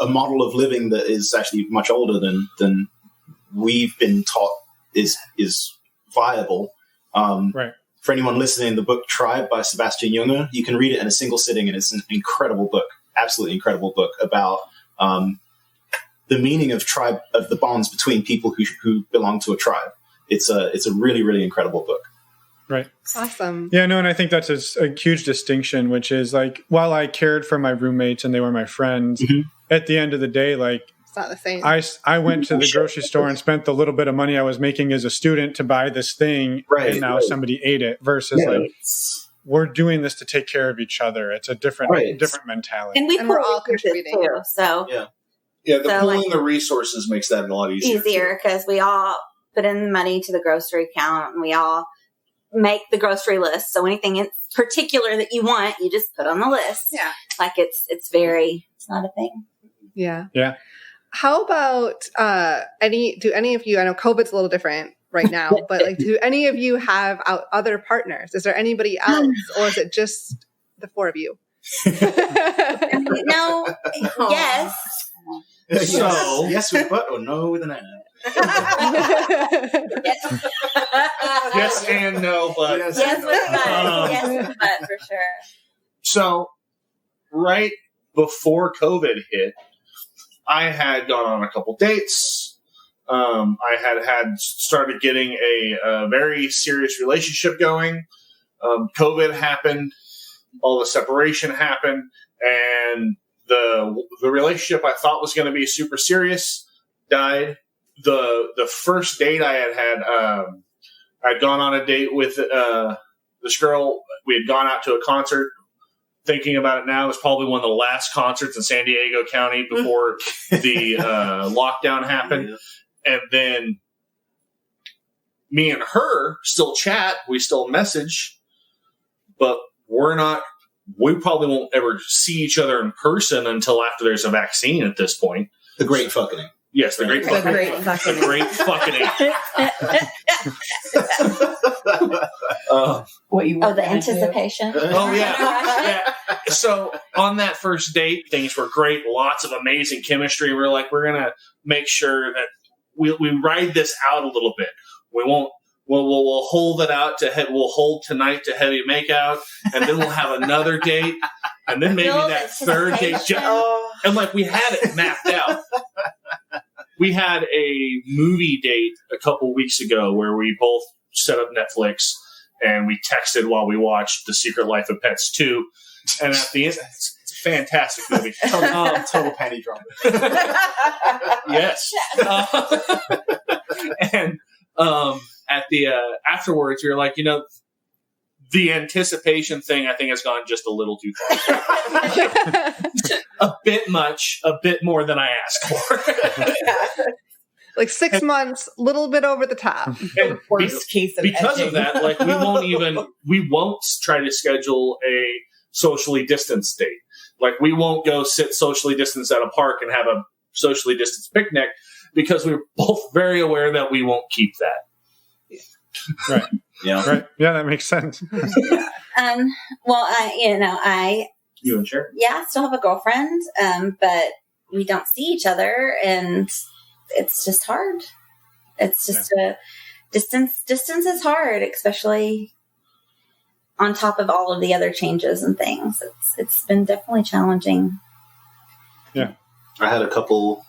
a model of living that is actually much older than we've been taught is viable. Right. for anyone listening, the book Tribe by Sebastian Junger, you can read it in a single sitting, and it's an incredible book, absolutely incredible book about the meaning of tribe, of the bonds between people who belong to a tribe. It's a really, really incredible book. Right. Awesome. Yeah, no, and I think that's a huge distinction, which is like, while I cared for my roommates and they were my friends, at the end of the day, like, It's not the same. I went to the grocery store and spent the little bit of money I was making as a student to buy this thing, and now somebody ate it, versus we're doing this to take care of each other. It's a different mentality. And we're all contributing too. So the pooling the resources makes that a lot easier because we all put in money to the grocery account, and we all make the grocery list. So anything in particular that you want, you just put on the list. Yeah, like it's not a thing. Yeah. Yeah. How about do any of you, I know COVID's a little different right now, but like, do any of you have other partners? Is there anybody else, or is it just the four of you? No. Yes. So yes with a butt or no with an ad. Yes and no, but yes with a butt. Yes with a butt for sure. So right before COVID hit, I had gone on a couple dates. I had started getting a very serious relationship going. COVID happened, all the separation happened, and the relationship I thought was going to be super serious died. The first date I had I'd gone on a date with this girl. We had gone out to a concert. Thinking about it now, it was probably one of the last concerts in San Diego County before the lockdown happened. And then me and her still chat. We still message, but we probably won't ever see each other in person until after there's a vaccine at this point. The great fucking. Yes, the great fucking. The great fucking. The anticipation. Oh yeah. So on that first date, things were great. Lots of amazing chemistry. We're like, we're gonna make sure that we ride this out a little bit. We won't. We'll hold it out we'll hold tonight to heavy makeout, and then we'll have another date, and then maybe that third date. And like we had it mapped out. We had a movie date a couple weeks ago where we both set up Netflix and we texted while we watched The Secret Life of Pets 2. And at the end, it's a fantastic movie. Total panty drama. Yes. And at the afterwards, we were like, the anticipation thing, I think, has gone just a little too far. A bit much, a bit more than I asked for. Like 6 months, a little bit over the top. Worst case of because edging. of that, like we won't try to schedule a socially distanced date. Like we won't go sit socially distanced at a park and have a socially distanced picnic because we're both very aware that we won't keep that. Right. Yeah. Right. Yeah, that makes sense. Well, You and Sharon? yeah, I still have a girlfriend, but we don't see each other, and it's just hard. It's just distance is hard, especially on top of all of the other changes and things. It's been definitely challenging. Yeah. I had a couple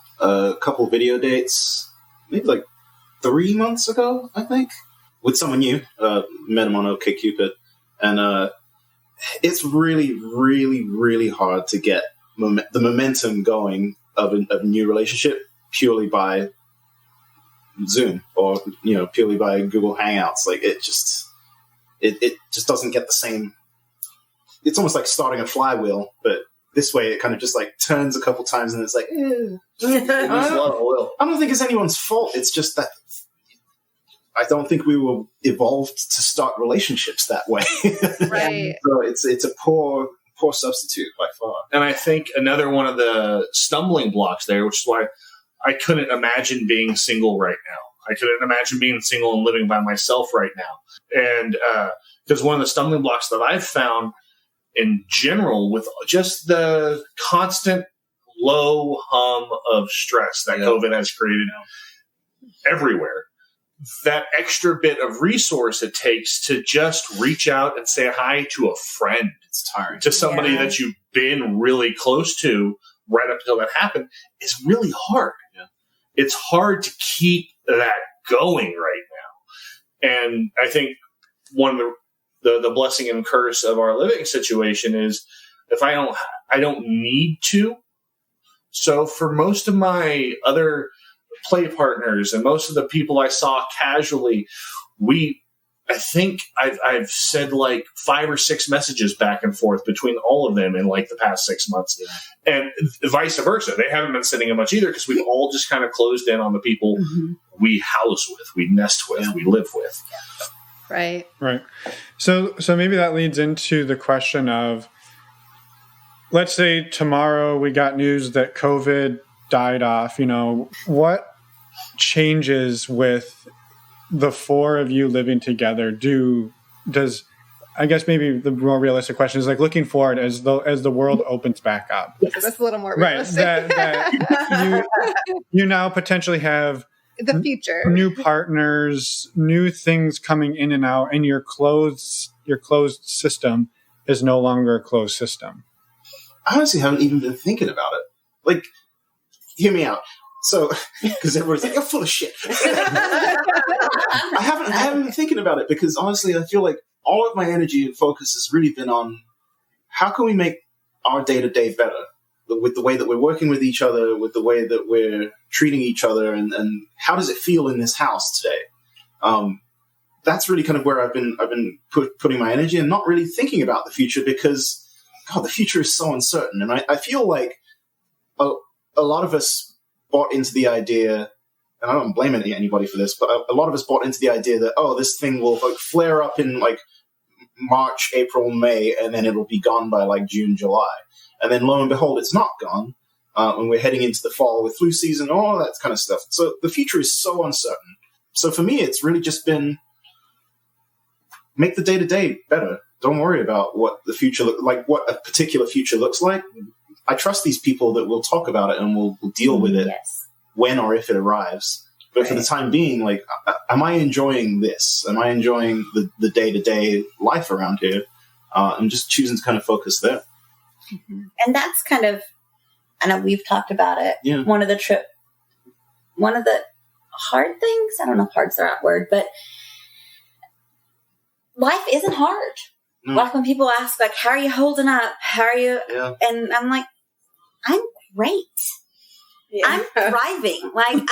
video dates, maybe like 3 months ago, I think, with someone new. Met him on OkCupid, and it's really, really, really hard to get the momentum going of a new relationship purely by Zoom or purely by Google Hangouts. Like it just doesn't get the same. It's almost like starting a flywheel, but this way it kind of just like turns a couple times and it's like, I don't think it's anyone's fault. It's just that I don't think we were evolved to start relationships that way. Right. So it's a poor substitute by far. And I think another one of the stumbling blocks there, which is why I couldn't imagine being single right now. I couldn't imagine being single and living by myself right now. And because one of the stumbling blocks that I've found in general with just the constant low hum of stress that COVID has created everywhere that extra bit of resource it takes to just reach out and say hi to a friend. It's tiring. To somebody that you've been really close to right up until that happened is really hard. Yeah. It's hard to keep that going right now. And I think one of the blessing and curse of our living situation is if I don't need to. So for most of my other play partners and most of the people I saw casually, I think I've said like 5 or 6 messages back and forth between all of them in like the past 6 months. Yeah. And vice versa. They haven't been sending it much either because we've all just kind of closed in on the people we house with, we nest with, we live with. Right. Right. So maybe that leads into the question of, let's say tomorrow we got news that COVID died off, what changes with the 4 of you living together? I guess maybe the more realistic question is like looking forward as the world opens back up. Yes. That's a little more realistic. Right. That you now potentially have the future, new partners, new things coming in and out, and your closed system is no longer a closed system. I honestly haven't even been thinking about it. Like, hear me out. So, because everybody's like, you're full of shit. I haven't been thinking about it because honestly, I feel like all of my energy and focus has really been on how can we make our day-to-day better with the way that we're working with each other, with the way that we're treating each other, and how does it feel in this house today? That's really kind of where I've been putting my energy and not really thinking about the future because, God, the future is so uncertain. And I feel like a lot of us bought into the idea, and I don't blame anybody for this, but a lot of us bought into the idea that, this thing will like flare up in like March, April, May, and then it'll be gone by like June, July. And then lo and behold, it's not gone. And we're heading into the fall with flu season, all that kind of stuff. So the future is so uncertain. So for me, it's really just been make the day-to-day better. Don't worry about what the future what a particular future looks like. I trust these people that will talk about it and will deal with it when or if it arrives. But for the time being, like, am I enjoying this? Am I enjoying the day-to-day life around here? And just choosing to kind of focus there. And that's kind of, I know we've talked about it. Yeah. One of the hard things, I don't know if hard's the right word, but life isn't hard. No. Like when people ask, like, how are you holding up? How are you? Yeah. And I'm like, I'm great. Yeah. I'm thriving. Like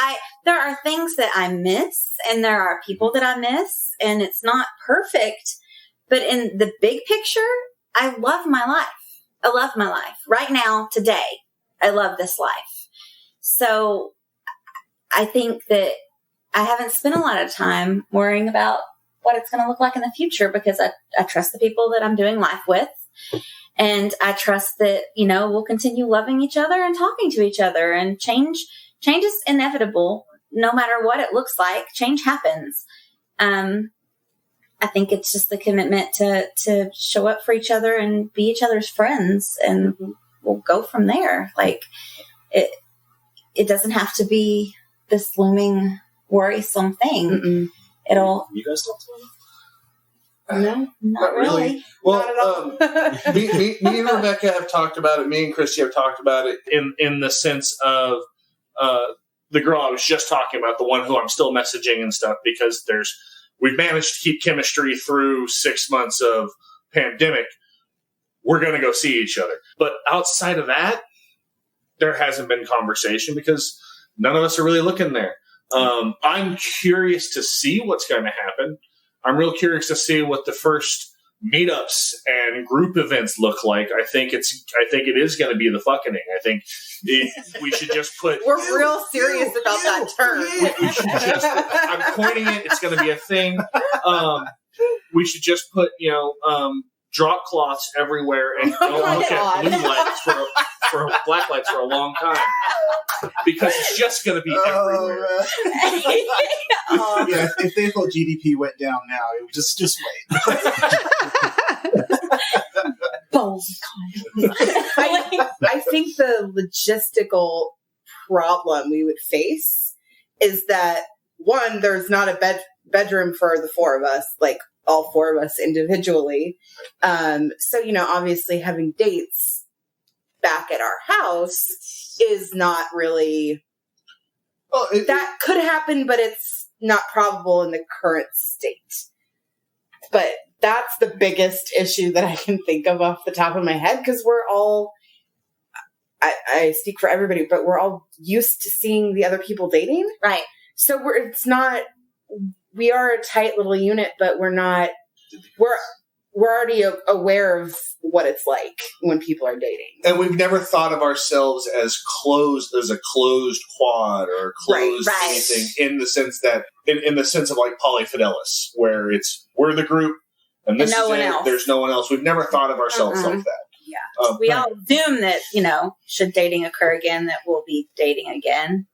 there are things that I miss and there are people that I miss and it's not perfect, but in the big picture, I love my life. I love my life right now, today. I love this life. So I think that I haven't spent a lot of time worrying about what it's going to look like in the future because I trust the people that I'm doing life with. And I trust that, we'll continue loving each other and talking to each other, and change is inevitable. No matter what it looks like, change happens. I think it's just the commitment to show up for each other and be each other's friends, and we'll go from there. Like it doesn't have to be this looming, worrisome thing. Mm-mm. You guys talk to them? No, not really. Well, me and Rebecca have talked about it. Me and Christy have talked about it in the sense of the girl I was just talking about, the one who I'm still messaging and stuff, because we've managed to keep chemistry through 6 months of pandemic. We're going to go see each other. But outside of that, there hasn't been conversation because none of us are really looking there. I'm curious to see what's going to happen. I'm real curious to see what the first meetups and group events look like. I think it is going to be the fucking. I think we should just put. We're real serious about that term. We should just. I'm coining it. It's going to be a thing. We should just put drop cloths everywhere and don't look at blue lights for black lights for a long time because it's just going to be everywhere. Yeah, if they thought GDP went down now, it would just wait. I think the logistical problem we would face is that one, there's not a bedroom for the four of us, like all four of us individually. So, obviously having dates back at our house is not really, that could happen, but it's not probable in the current state. But that's the biggest issue that I can think of off the top of my head, because we're all, I speak for everybody, but we're all used to seeing the other people dating. Right. So we are a tight little unit, but we're already aware of what it's like when people are dating. And we've never thought of ourselves as a closed quad or closed anything in the sense that, in the sense of like polyfidelis, where we're the group and this is it. There's no one else. We've never thought of ourselves like that. Yeah. We all assume that, should dating occur again, that we'll be dating again.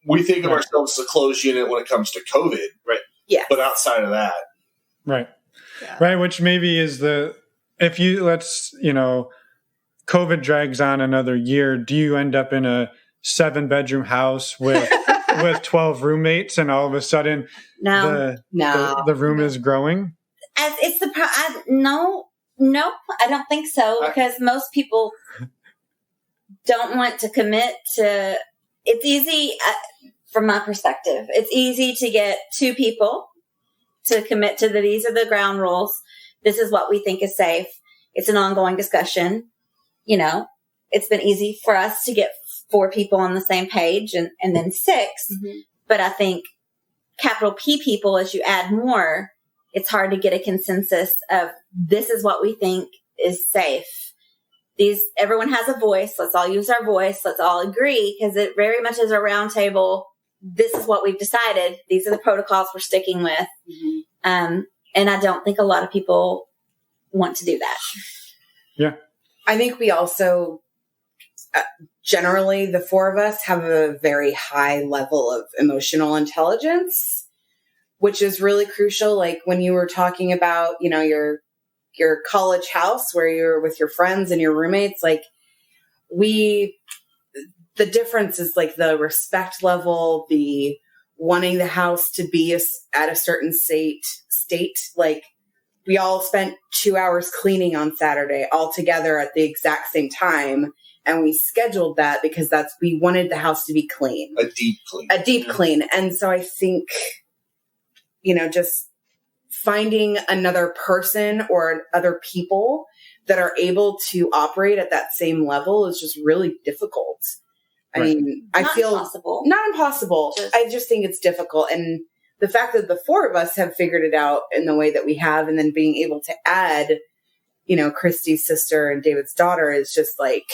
We think of ourselves as a closed unit when it comes to COVID. Right. Yeah. But outside of that. Right. Yeah. Right. Which maybe is COVID drags on another year. Do you end up in a 7-bedroom house with 12 roommates and all of a sudden the room is growing? No, I don't think so, because most people don't want to commit to. It's easy, from my perspective, it's easy to get 2 people to commit to these are the ground rules. This is what we think is safe. It's an ongoing discussion. It's been easy for us to get 4 people on the same page and then 6. Mm-hmm. But I think capital P people, as you add more, it's hard to get a consensus of this is what we think is safe. Everyone has a voice. Let's all use our voice. Let's all agree, because it very much is a round table. This is what we've decided. These are the protocols we're sticking with. Mm-hmm. And I don't think a lot of people want to do that. Yeah. I think we also, generally, the 4 of us have a very high level of emotional intelligence, which is really crucial. Like when you were talking about, your college house where you're with your friends and your roommates, like the difference is like the respect level, the wanting the house to be at a certain state. Like we all spent 2 hours cleaning on Saturday all together at the exact same time. And we scheduled that because we wanted the house to be clean. A deep clean. And so I think, just finding another person or other people that are able to operate at that same level is just really difficult. I mean, I feel not impossible. I just think it's difficult. And the fact that the 4 of us have figured it out in the way that we have, and then being able to add, Christy's sister and David's daughter is just like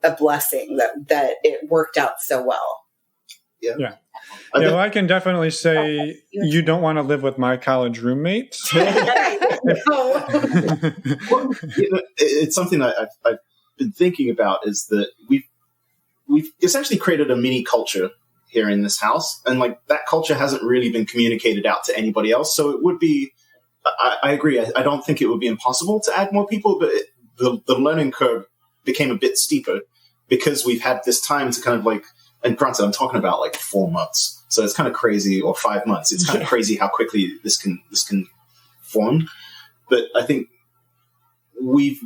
a blessing that it worked out so well. Yeah. Yeah. Well, I can definitely say you don't want to live with my college roommates. Well, it's something that I've been thinking about, is that we've essentially created a mini culture here in this house, and like that culture hasn't really been communicated out to anybody else. So it would be, I agree. I don't think it would be impossible to add more people, but the learning curve became a bit steeper because we've had this time to kind of like. And granted, I'm talking about like 4 months, so it's kind of crazy, or 5 months. It's kind of crazy how quickly this can form. But I think we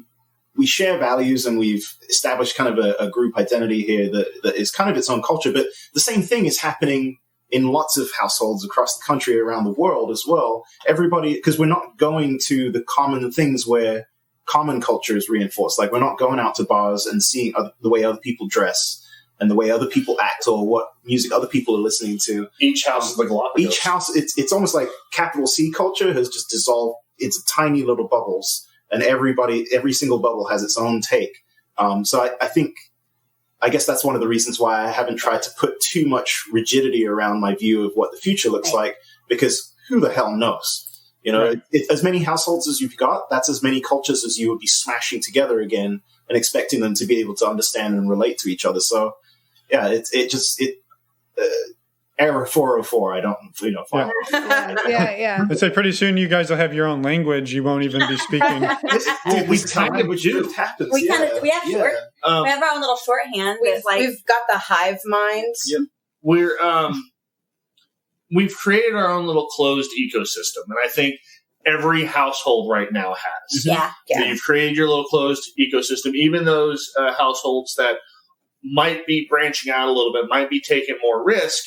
share values, and we've established kind of a group identity here that is kind of its own culture. But the same thing is happening in lots of households across the country, around the world as well. Everybody, because we're not going to the common things where common culture is reinforced. Like we're not going out to bars and seeing the way other people dress and the way other people act, or what music other people are listening to. Each house is like a lot. Each house, it's almost like capital C culture has just dissolved into tiny little bubbles, and every single bubble has its own take. So I guess that's one of the reasons why I haven't tried to put too much rigidity around my view of what the future looks like, because who the hell knows? As many households as you've got, that's as many cultures as you would be smashing together again and expecting them to be able to understand and relate to each other. So, yeah, error 404. I don't, find Yeah. I'd say pretty soon you guys will have your own language. You won't even be speaking. We kind of do. We have our own little shorthand. We've got the hive mind. Yep. We're we've created our own little closed ecosystem, and I think every household right now has. Yeah. So you've created your little closed ecosystem. Even those households that might be branching out a little bit, might be taking more risk,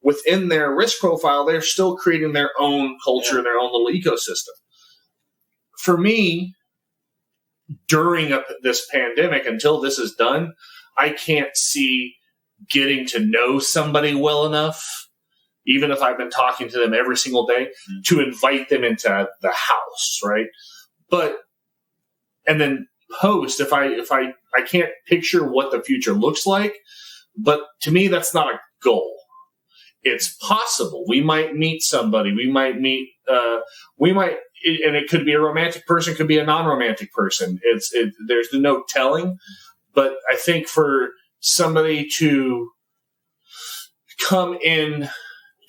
within their risk profile, they're still creating their own culture, their own little ecosystem. For me, during this pandemic, until this is done, I can't see getting to know somebody well enough, even if I've been talking to them every single day, to invite them into the house, right? And then post, if I can't picture what the future looks like, but to me, that's not a goal. It's possible. We might meet somebody. We might, and it could be a romantic person, could be a non-romantic person. There's no telling. But I think for somebody to come in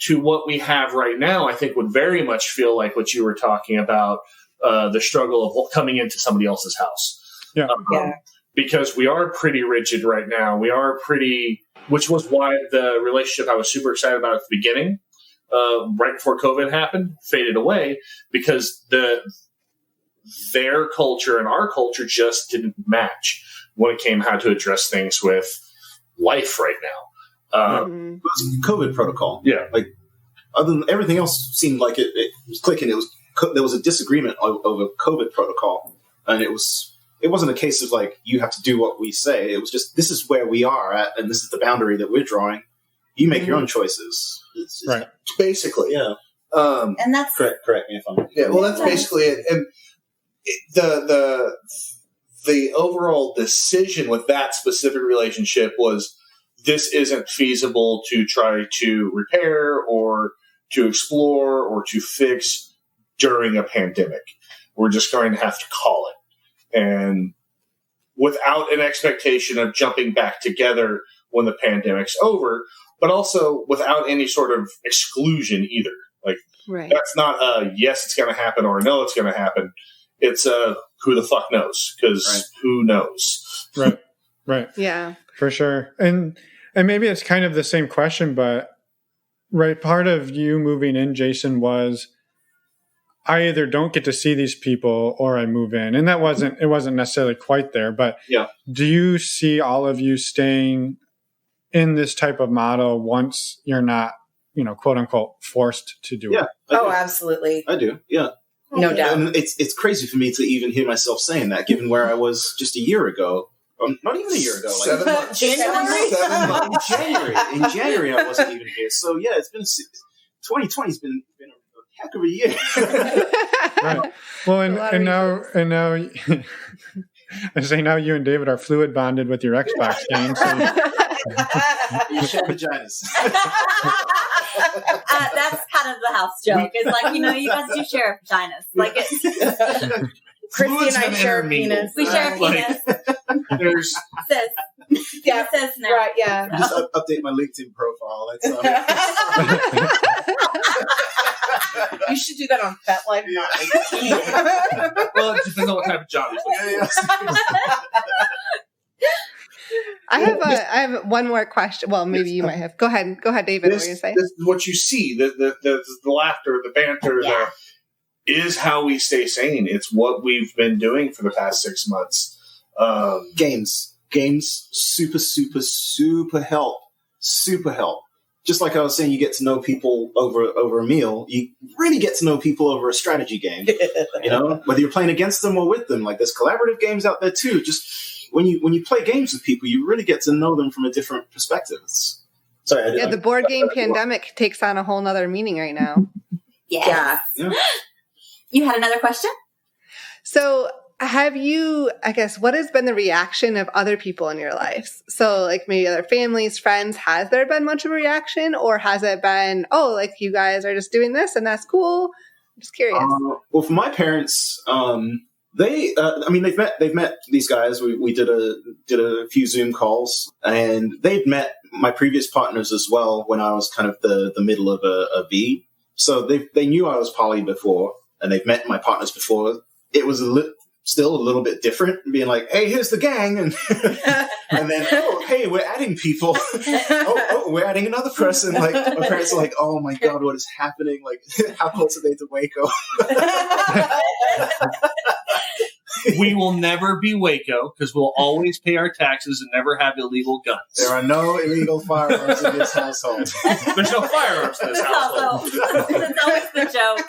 to what we have right now, I think would very much feel like what you were talking about, the struggle of coming into somebody else's house. Yeah. Because we are pretty rigid right now. We are pretty, which was why the relationship I was super excited about at the beginning, right before COVID happened, faded away, because their culture and our culture just didn't match when it came how to address things with life right now. It's COVID protocol. Yeah. Like, other than everything else seemed like it was clicking. There was a disagreement over COVID protocol, and it wasn't a case of like, you have to do what we say. It was just, this is where we are at, and this is the boundary that we're drawing. You make your own choices. It's Right. Basically, yeah. And that's Correct me if I'm... Yeah, well, that's basically it. And the overall decision with that specific relationship was, this isn't feasible to try to repair or to explore or to fix during a pandemic. We're just going to have to call it. And without an expectation of jumping back together when the pandemic's over, but also without any sort of exclusion either. Like, that's not a yes, it's going to happen, or no, it's going to happen. It's a who the fuck knows, because who knows? Right. Yeah. For sure. And maybe it's kind of the same question, but part of you moving in, Jason, was I either don't get to see these people or I move in. And it wasn't necessarily quite there, but do you see all of you staying in this type of model once you're not, quote unquote, forced to do it? Oh, absolutely. I do. Yeah. No doubt. And it's crazy for me to even hear myself saying that, given where I was just a year ago. Not even a year ago. Like 7 months. January? 7 months. In January, I wasn't even here. So yeah, it's been 2020's been a heck of a year. Right. Well, and now I say now you and David are fluid bonded with your Xbox games. So You share vaginas. that's kind of the house joke. It's like, you guys do share vaginas. Like, it's Christy and I share a penis. we share a penis. There's Sis. Yeah. Sis now. Right, yeah. Just update my LinkedIn profile. That's You should do that on FetLife, not LinkedIn. well, it depends on what type of job you're looking for. I have one more question. Well, maybe you might have. Go ahead, David. What were you going to say? This is what you see, the laughter, the banter, is how we stay sane. It's what we've been doing for the past 6 months. Games, super help. Just like I was saying, you get to know people over a meal. You really get to know people over a strategy game. Whether you're playing against them or with them. Like, there's collaborative games out there too. Just when you play games with people, you really get to know them from a different perspective. Sorry, the board game pandemic takes on a whole nother meaning right now. Yes. Yeah. You had another question? So have you, what has been the reaction of other people in your lives? So like maybe other families, friends, has there been much of a reaction, or has it been, you guys are just doing this and that's cool? I'm just curious. Well, for my parents, they've met these guys. We did a few Zoom calls, and they'd met my previous partners as well when I was kind of the middle of a V. So they knew I was poly before, and they've met my partners before. It was still a little bit different, being like, hey, here's the gang. And and then, oh, hey, we're adding people. oh, we're adding another person. Like, my parents are like, oh my God, what is happening? Like, how close are they to Waco? We will never be Waco because we'll always pay our taxes and never have illegal guns. There are no illegal firearms in this household. There's no firearms in this household. That's always the joke.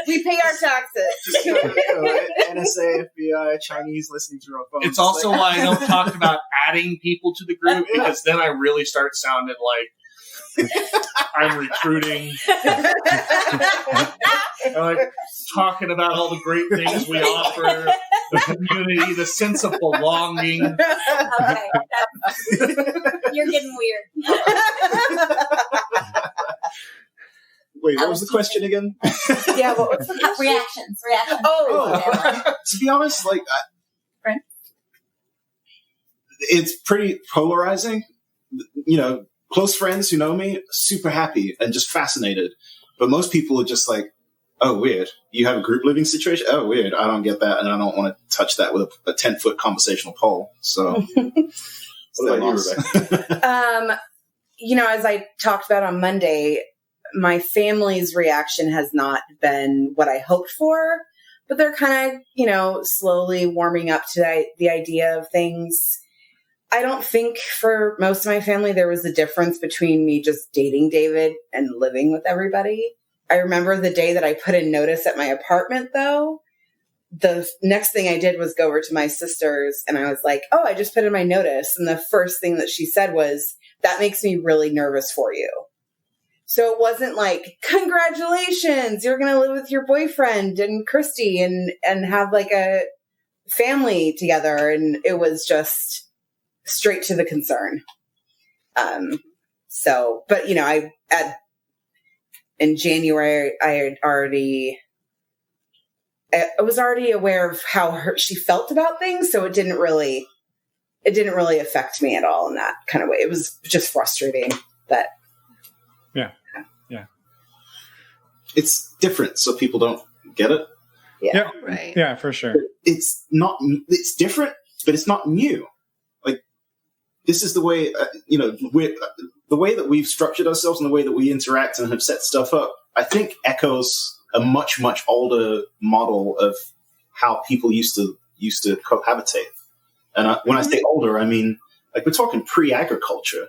We pay our taxes. Just, NSA, FBI, Chinese listening to our phones. It's also why I don't talk about adding people to the group, because then I really start sounding like I'm recruiting. I'm like talking about all the great things we offer, the community, the sense of belonging. Okay. You're getting weird. Wait, what was the question again? Yeah, what was the Reactions. To be honest, like, it's pretty polarizing. You know, close friends who know me, super happy and just fascinated. But most people are just like, oh, weird. You have a group living situation? Oh, weird. I don't get that. And I don't want to touch that with a 10-foot conversational pole. So, what about you, Rebecca? You know, as I talked about on Monday, my family's reaction has not been what I hoped for, but they're kind of, you know, slowly warming up to the idea of things. I don't think for most of my family there was a difference between me just dating David and living with everybody. I remember the day that I put in notice at my apartment, though. The next thing I did was go over to my sister's, and I was like, oh, I just put in my notice. And the first thing that she said was, that makes me really nervous for you. So it wasn't like, congratulations, you're going to live with your boyfriend and Christy and have like a family together. And it was just straight to the concern. But you know, in January, I was already aware of how she felt about things. So it didn't really affect me at all in that kind of way. It was just frustrating that. Yeah. It's different, so people don't get it. Yeah. Right. Yeah, for sure. It's different, but it's not new. Like, this is the way, the way that we've structured ourselves and the way that we interact and have set stuff up, I think echoes a much, much older model of how people used to cohabitate. And when I say older, I mean, like, we're talking pre-agriculture,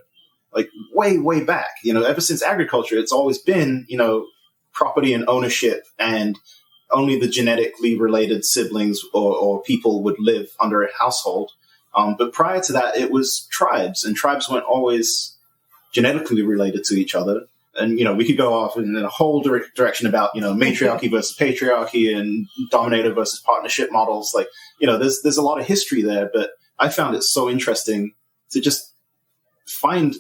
like way, way back. You know, ever since agriculture, it's always been, you know, property and ownership, and only the genetically related siblings or people would live under a household. But prior to that, it was tribes, and tribes weren't always genetically related to each other. And, you know, we could go off in a whole direction about, you know, matriarchy versus patriarchy and dominator versus partnership models. Like, you know, there's a lot of history there, but I found it so interesting to just find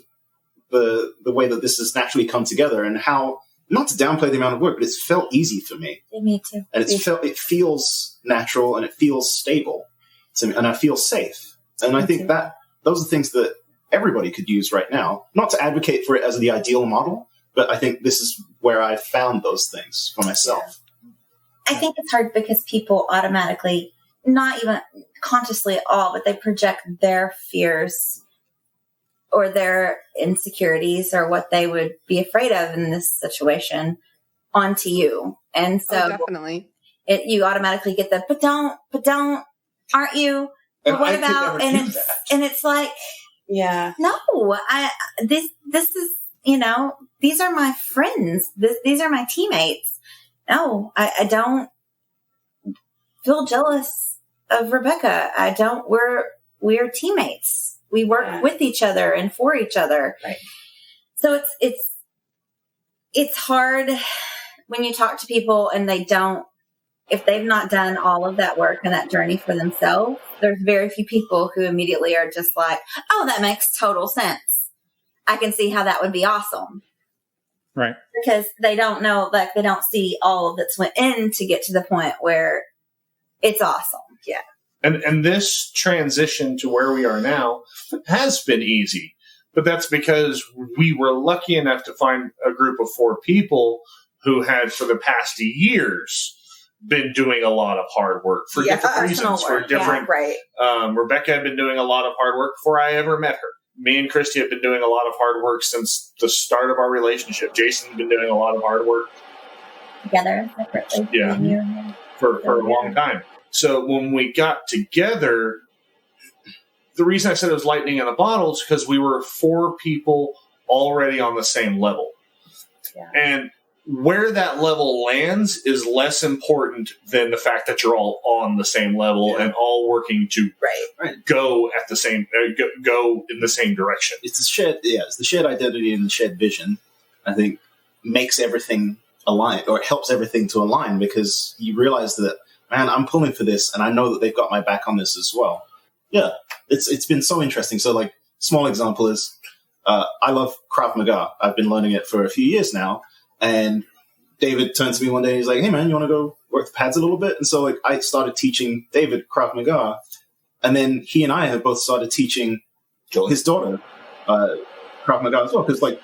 the way that this has naturally come together, and how, not to downplay the amount of work, but it's felt easy for me. Me too. And it feels natural, and it feels stable to me, and I feel safe. And I think that those are things that everybody could use right now. Not to advocate for it as the ideal model, but I think this is where I found those things for myself. I think it's hard because people automatically, not even consciously at all, but they project their fears or their insecurities or what they would be afraid of in this situation onto you. And so definitely. You automatically get the, but don't, aren't you? But what about, and it's like, yeah, no, this is, you know, these are my friends. These are my teammates. No, I don't feel jealous of Rebecca. We're teammates. We work with each other and for each other. Right. So it's hard when you talk to people and if they've not done all of that work and that journey for themselves, there's very few people who immediately are just like, oh, that makes total sense. I can see how that would be awesome. Right. Because they don't know, like, they don't see all that's went in to get to the point where it's awesome. Yeah. And this transition to where we are now has been easy, but that's because we were lucky enough to find a group of 4 people who had, for the past years, been doing a lot of hard work for different reasons. For different, Rebecca had been doing a lot of hard work before I ever met her. Me and Christy have been doing a lot of hard work since the start of our relationship. Jason's been doing a lot of hard work together, separately. Yeah, for a long time. So when we got together, the reason I said it was lightning in a bottle is because we were 4 people already on the same level. Yeah. And where that level lands is less important than the fact that you're all on the same level and all working to go at the same go in the same direction. It's the shared identity and the shared vision. I think makes everything align, or it helps everything to align, because you realize that, man, I'm pulling for this, and I know that they've got my back on this as well. Yeah, it's been so interesting. So, like, small example is I love Krav Maga. I've been learning it for a few years now. And David turned to me one day and he's like, hey, man, you want to go work the pads a little bit? And so like I started teaching David Krav Maga. And then he and I have both started teaching his daughter Krav Maga as well. Because like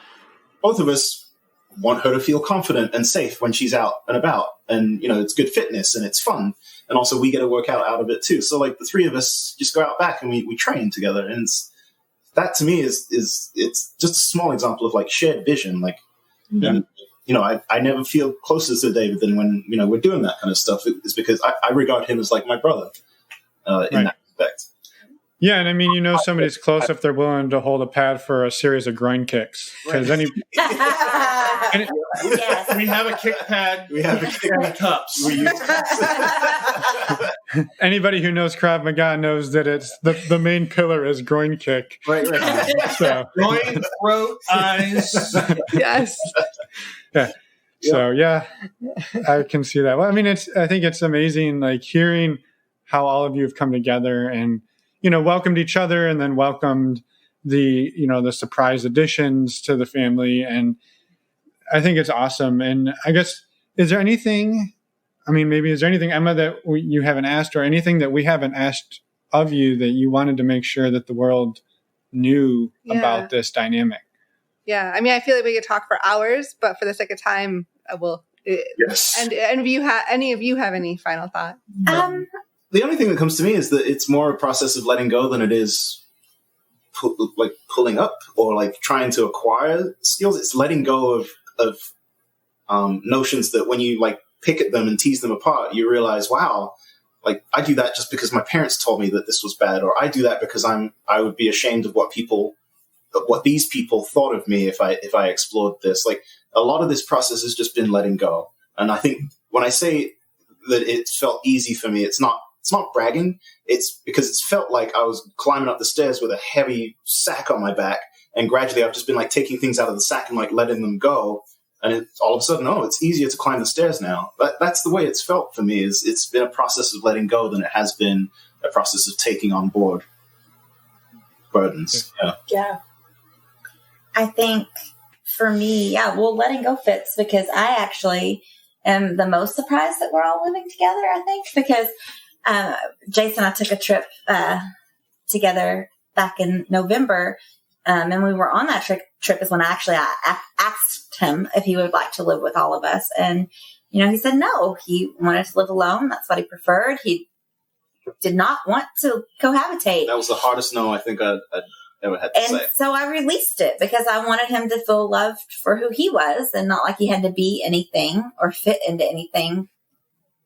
both of us want her to feel confident and safe when she's out and about. And, you know, it's good fitness and it's fun. And also we get a workout out of it too. So like the 3 of us just go out back and we train together. And that to me is it's just a small example of like shared vision. Like, and, you know, I never feel closer to David than when, you know, we're doing that kind of stuff. It's because I regard him as like my brother in that respect. Yeah, and I mean, you know, somebody's close if they're willing to hold a pad for a series of groin kicks. Because we have a kick pad. We have a kick pad cups. We use cups. Anybody who knows Krav Maga knows that it's the main pillar is groin kick. Right. So groin, throat, eyes. Yes. Yeah. So yeah, I can see that. Well, I mean, I think it's amazing, like hearing how all of you have come together and, you know, welcomed each other and then welcomed the surprise additions to the family. And I think it's awesome. And I guess, is there anything, Emma, that you haven't asked, or anything that we haven't asked of you that you wanted to make sure that the world knew about this dynamic? Yeah. I mean, I feel like we could talk for hours, but for the sake of time, I will. Yes. And if any of you have any final thought? The only thing that comes to me is that it's more a process of letting go than it is pulling up or like trying to acquire skills. It's letting go of notions that when you like pick at them and tease them apart, you realize, wow, like I do that just because my parents told me that this was bad, or I do that because I would be ashamed of what these people thought of me if I explored this. Like a lot of this process has just been letting go. And I think when I say that it felt easy for me, it's not bragging. It's because it's felt like I was climbing up the stairs with a heavy sack on my back, and gradually I've just been like taking things out of the sack and like letting them go. And all of a sudden, it's easier to climb the stairs now. That's the way it's felt for me. It's been a process of letting go than it has been a process of taking on board burdens. Yeah. I think for me, letting go fits because I actually am the most surprised that we're all living together, I think, because Jason and I took a trip together back in November, and we were on that trip is when I asked him if he would like to live with all of us. And, you know, he said no. He wanted to live alone. That's what he preferred. He did not want to cohabitate. That was the hardest no I think I'd ever had to say. And so I released it because I wanted him to feel loved for who he was and not like he had to be anything or fit into anything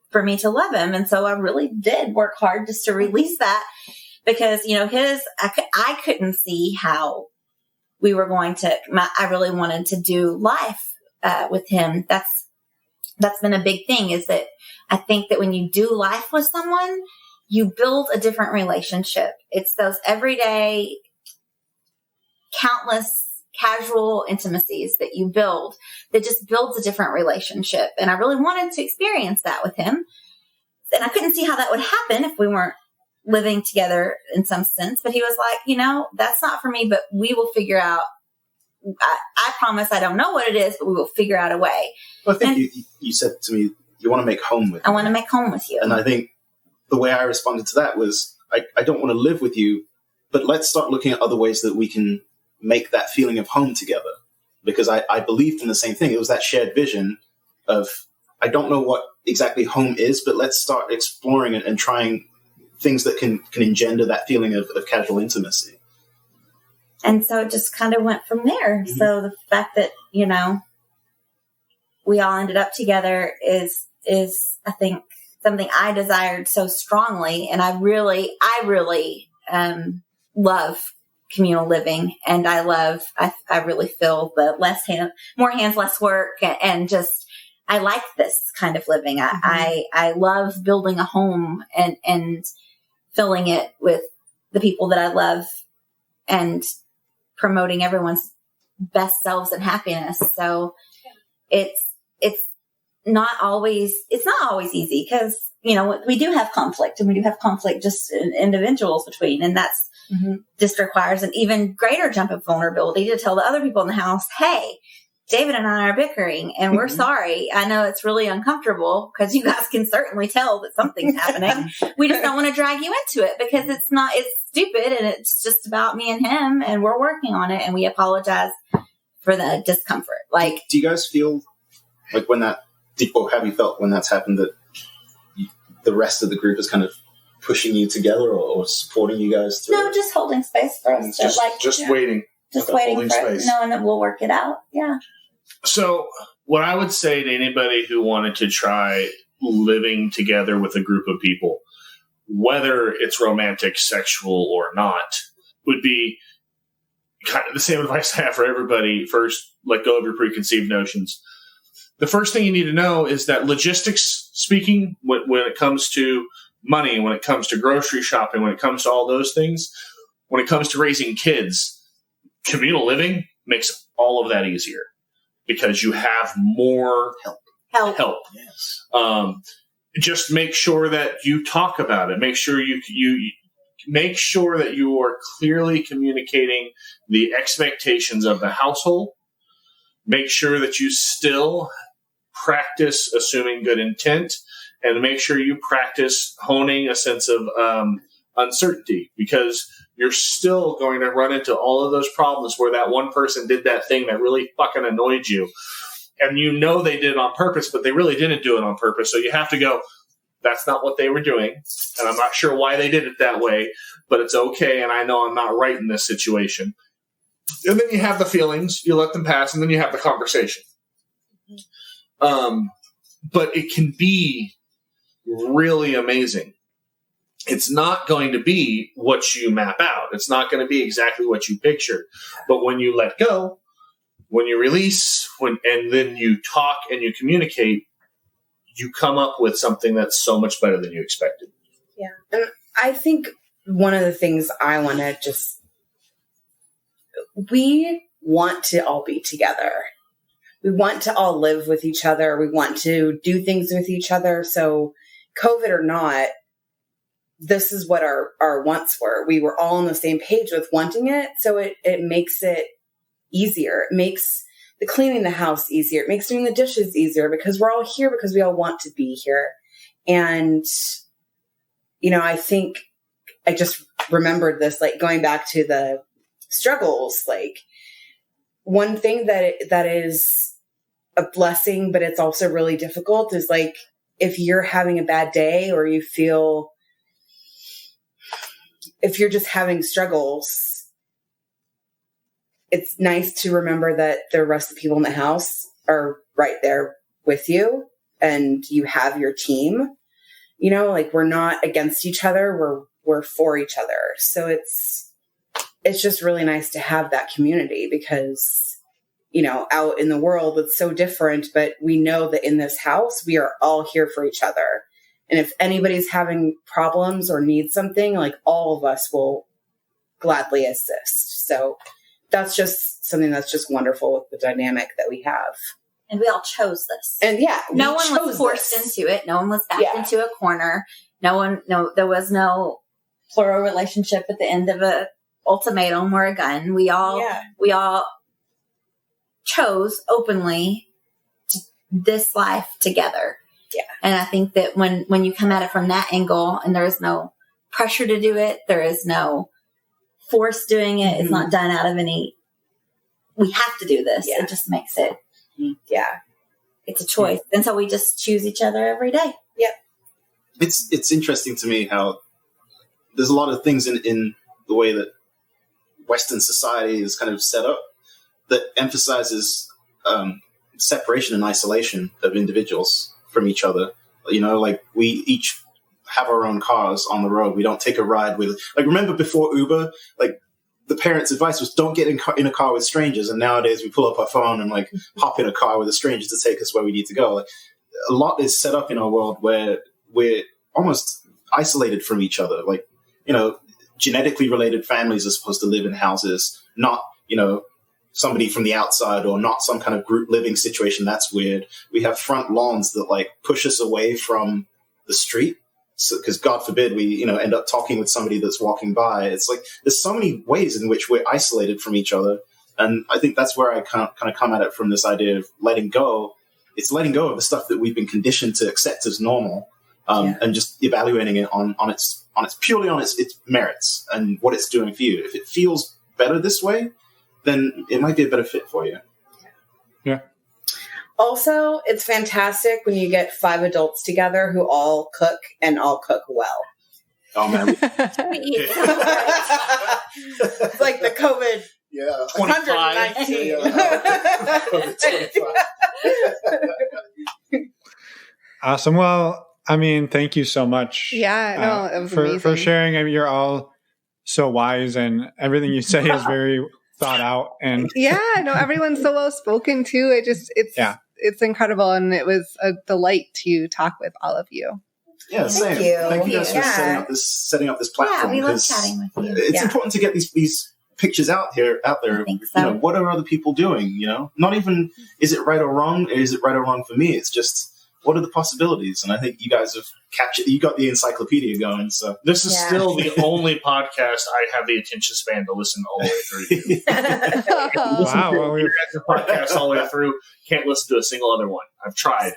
for me to love him. And so I really did work hard just to release that because, you know, I couldn't see how we were going to, I really wanted to do life with him. That's been a big thing, is that I think that when you do life with someone, you build a different relationship. It's those everyday, countless casual intimacies that you build that just builds a different relationship. And I really wanted to experience that with him. And I couldn't see how that would happen if we weren't living together in some sense. But he was like, you know, that's not for me, but we will figure out. I promise I don't know what it is, but we will figure out a way. Well, I think you said to me, you want to make home with me. I want to make home with you. And I think the way I responded to that was, I don't want to live with you, but let's start looking at other ways that we can make that feeling of home together. Because I believed in the same thing. It was that shared vision of, I don't know what exactly home is, but let's start exploring it and trying things that can engender that feeling of casual intimacy. And so it just kind of went from there. Mm-hmm. So the fact that, you know, we all ended up together is I think something I desired so strongly. And I really love communal living. And I really feel the more hands, less work, and just, I like this kind of living. Mm-hmm. I love building a home and filling it with the people that I love and promoting everyone's best selves and happiness. So it's not always easy because, you know, we do have conflict, and we do have conflict just in individuals between, and that's mm-hmm. just requires an even greater jump of vulnerability to tell the other people in the house, hey, David and I are bickering and we're mm-hmm. sorry. I know it's really uncomfortable because you guys can certainly tell that something's happening. We just don't want to drag you into it because it's stupid and it's just about me and him, and we're working on it, and we apologize for the discomfort. Like, do you guys feel like or have you felt when that's happened that the rest of the group is kind of pushing you together or supporting you guys through? No, just holding space for us. Just waiting. Just waiting for it, knowing that we'll work it out. Yeah. So what I would say to anybody who wanted to try living together with a group of people, whether it's romantic, sexual, or not, would be kind of the same advice I have for everybody. First, let go of your preconceived notions. The first thing you need to know is that logistics speaking, when it comes to money, when it comes to grocery shopping, when it comes to all those things, when it comes to raising kids, communal living makes all of that easier because you have more help. Yes. Just make sure that you talk about it. Make sure you make sure that you are clearly communicating the expectations of the household. Make sure that you still practice assuming good intent, and make sure you practice honing a sense of uncertainty, because you're still going to run into all of those problems where that one person did that thing that really fucking annoyed you. And you know they did it on purpose, but they really didn't do it on purpose. So you have to go, that's not what they were doing. And I'm not sure why they did it that way, but it's okay. And I know I'm not right in this situation. And then you have the feelings, you let them pass, and then you have the conversation. But it can be really amazing. It's not going to be what you map out. It's not going to be exactly what you picture. But when you let go, when you release, and then you talk and you communicate, you come up with something that's so much better than you expected. Yeah. And I think one of the things I want to we want to all be together. We want to all live with each other. We want to do things with each other. So COVID or not, this is what our wants were. We were all on the same page with wanting it. So it makes it easier. It makes the cleaning the house easier. It makes doing the dishes easier because we're all here because we all want to be here. And, you know, I think I just remembered this, like going back to the struggles, like one thing that is a blessing, but it's also really difficult is like, if you're having a bad day or you feel, if you're just having struggles, it's nice to remember that the rest of the people in the house are right there with you and you have your team, you know, like we're not against each other. We're for each other. So it's just really nice to have that community because, you know, out in the world, it's so different, but we know that in this house, we are all here for each other. And if anybody's having problems or needs something, like all of us will gladly assist. So that's just something that's just wonderful with the dynamic that we have. And we all chose this. And yeah, no one was forced into it. No one was backed into a corner. There was no plural relationship at the end of a ultimatum or a gun. We all chose openly this life together. Yeah. And I think that when you come at it from that angle and there is no pressure to do it, there is no force doing it. Mm-hmm. It's not done out of any, we have to do this. Yeah. It just makes it. Yeah. it's a choice. And so we just choose each other every day. Yep. It's interesting to me how there's a lot of things in the way that Western society is kind of set up that emphasizes separation and isolation of individuals from each other. You know, like we each have our own cars on the road. We don't take a ride with, like, remember before Uber, like the parents' advice was don't get in a car with strangers. And nowadays we pull up our phone and like hop in a car with a stranger to take us where we need to go. Like, a lot is set up in our world where we're almost isolated from each other. Like, you know, genetically related families are supposed to live in houses, not, you know, somebody from the outside or not some kind of group living situation. That's weird. We have front lawns that like push us away from the street. So, because God forbid we, you know, end up talking with somebody that's walking by. It's like there's so many ways in which we're isolated from each other, and I think that's where I kind of come at it from this idea of letting go. It's letting go of the stuff that we've been conditioned to accept as normal, and just evaluating it on its purely on its merits and what it's doing for you. If it feels better this way, then it might be a better fit for you. Yeah. Also, it's fantastic when you get 5 adults together who all cook and all cook well. Oh man, It's like the COVID 25. 119. Awesome. Well, I mean, thank you so much. Yeah, no, it was for amazing. sharing. I mean, you're all so wise, and everything you say is very thought out. And Yeah, no, everyone's so well spoken too. It's incredible, and it was a delight to talk with all of you. yeah, same. you. Thank you guys for Yeah. setting up this platform. Yeah, we love because chatting with you. It's Yeah. important to get these pictures out there. I think so. You know, what are other people doing? You know, not even is it right or wrong? Is it right or wrong for me? It's just what are the possibilities? And I think you guys have captured. You got the encyclopedia going. So This is Yeah. still the only podcast I have the attention span to listen all the way through. wow, well, You're at the podcast all the way through. Can't listen to a single other one. I've tried.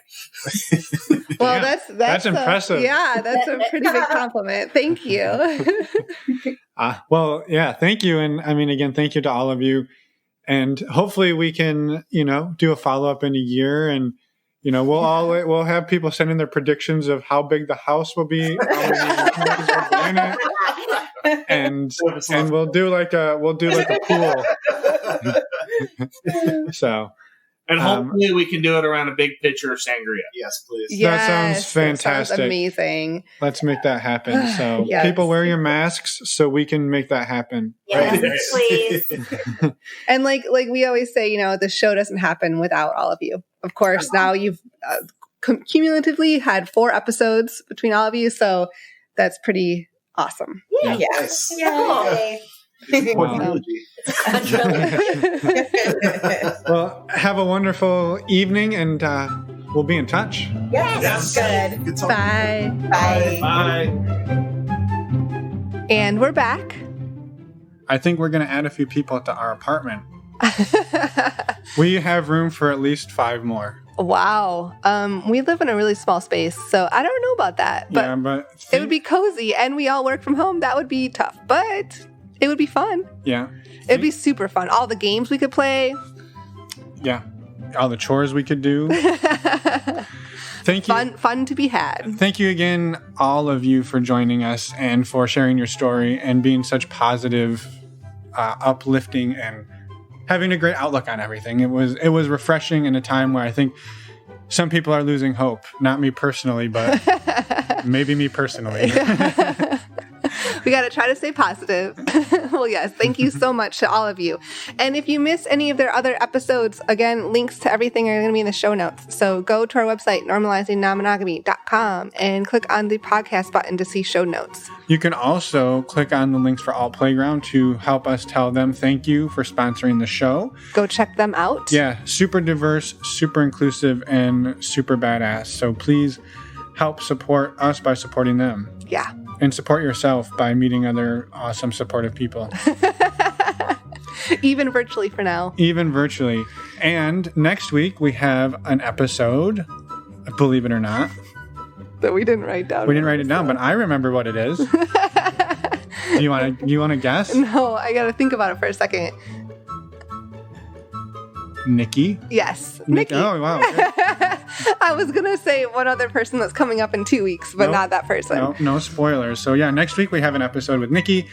Well, Yeah, that's impressive. Yeah, that's a pretty big compliment. Thank you. well, yeah, thank you. And I mean, again, thank you to all of you. And hopefully we can, you know, do a follow-up in a year, and, you know, we'll have people send in their predictions of how big the house will be, how many members will be in it, and we'll do like a pool. So, And hopefully we can do it around a big pitcher of sangria. yes, please. Yes, sounds that fantastic. sounds amazing. let's make that happen. So Yes. people wear your masks so we can make that happen. Yes, Right. please. And like we always say, you know, the show doesn't happen without all of you. Of course, now you've cumulatively had 4 episodes between all of you, so that's pretty awesome. Yeah. Nice. Yay. It's a Wow. quadrilogy. Well, have a wonderful evening, and we'll be in touch. Yes. Good. Good talk. Bye. Bye. Bye. And we're back. I think we're going to add a few people to our apartment. We have room for at least 5 more. Wow. We live in a really small space, so I don't know about that. But Yeah, but it would be cozy, and we all work from home. That would be tough, but it would be fun. yeah, It'd be super fun. All the games we could play. yeah. All the chores we could do. Thank you. Fun to be had. Thank you again, all of you, for joining us and for sharing your story and being such positive, uplifting, and having a great outlook on everything. It was refreshing in a time where I think some people are losing hope. Not me personally, but maybe me personally. We got to try to stay positive. Well, yes, thank you so much to all of you. And if you miss any of their other episodes, again, links to everything are going to be in the show notes. So go to our website, normalizingnonmonogamy.com, and click on the podcast button to see show notes. You can also click on the links for Alt Playground to help us tell them thank you for sponsoring the show. Go check them out. Yeah, super diverse, super inclusive, and super badass. So please help support us by supporting them. Yeah. And support yourself by meeting other awesome, supportive people. Even virtually for now. Even virtually. And next week we have an episode, believe it or not. That we didn't write down. We didn't write it down, but I remember what it is. Do you want to guess? No, I got to think about it for a second. Nikki? Yes. Nick. Nikki. Oh, wow. I was going to say one other person that's coming up in 2 weeks, but not that person. No spoilers. So yeah, next week we have an episode with Nikki.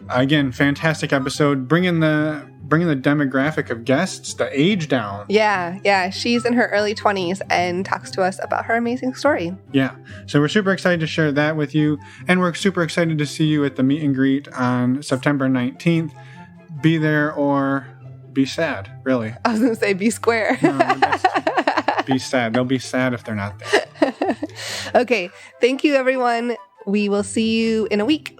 Again, fantastic episode. Bringing the demographic of guests, the age down. Yeah. She's in her early 20s and talks to us about her amazing story. Yeah. So we're super excited to share that with you. And we're super excited to see you at the meet and greet on September 19th. Be there or be sad, really. I was going to say be square. No, be sad. They'll be sad if they're not there. Okay. Thank you, everyone. We will see you in a week.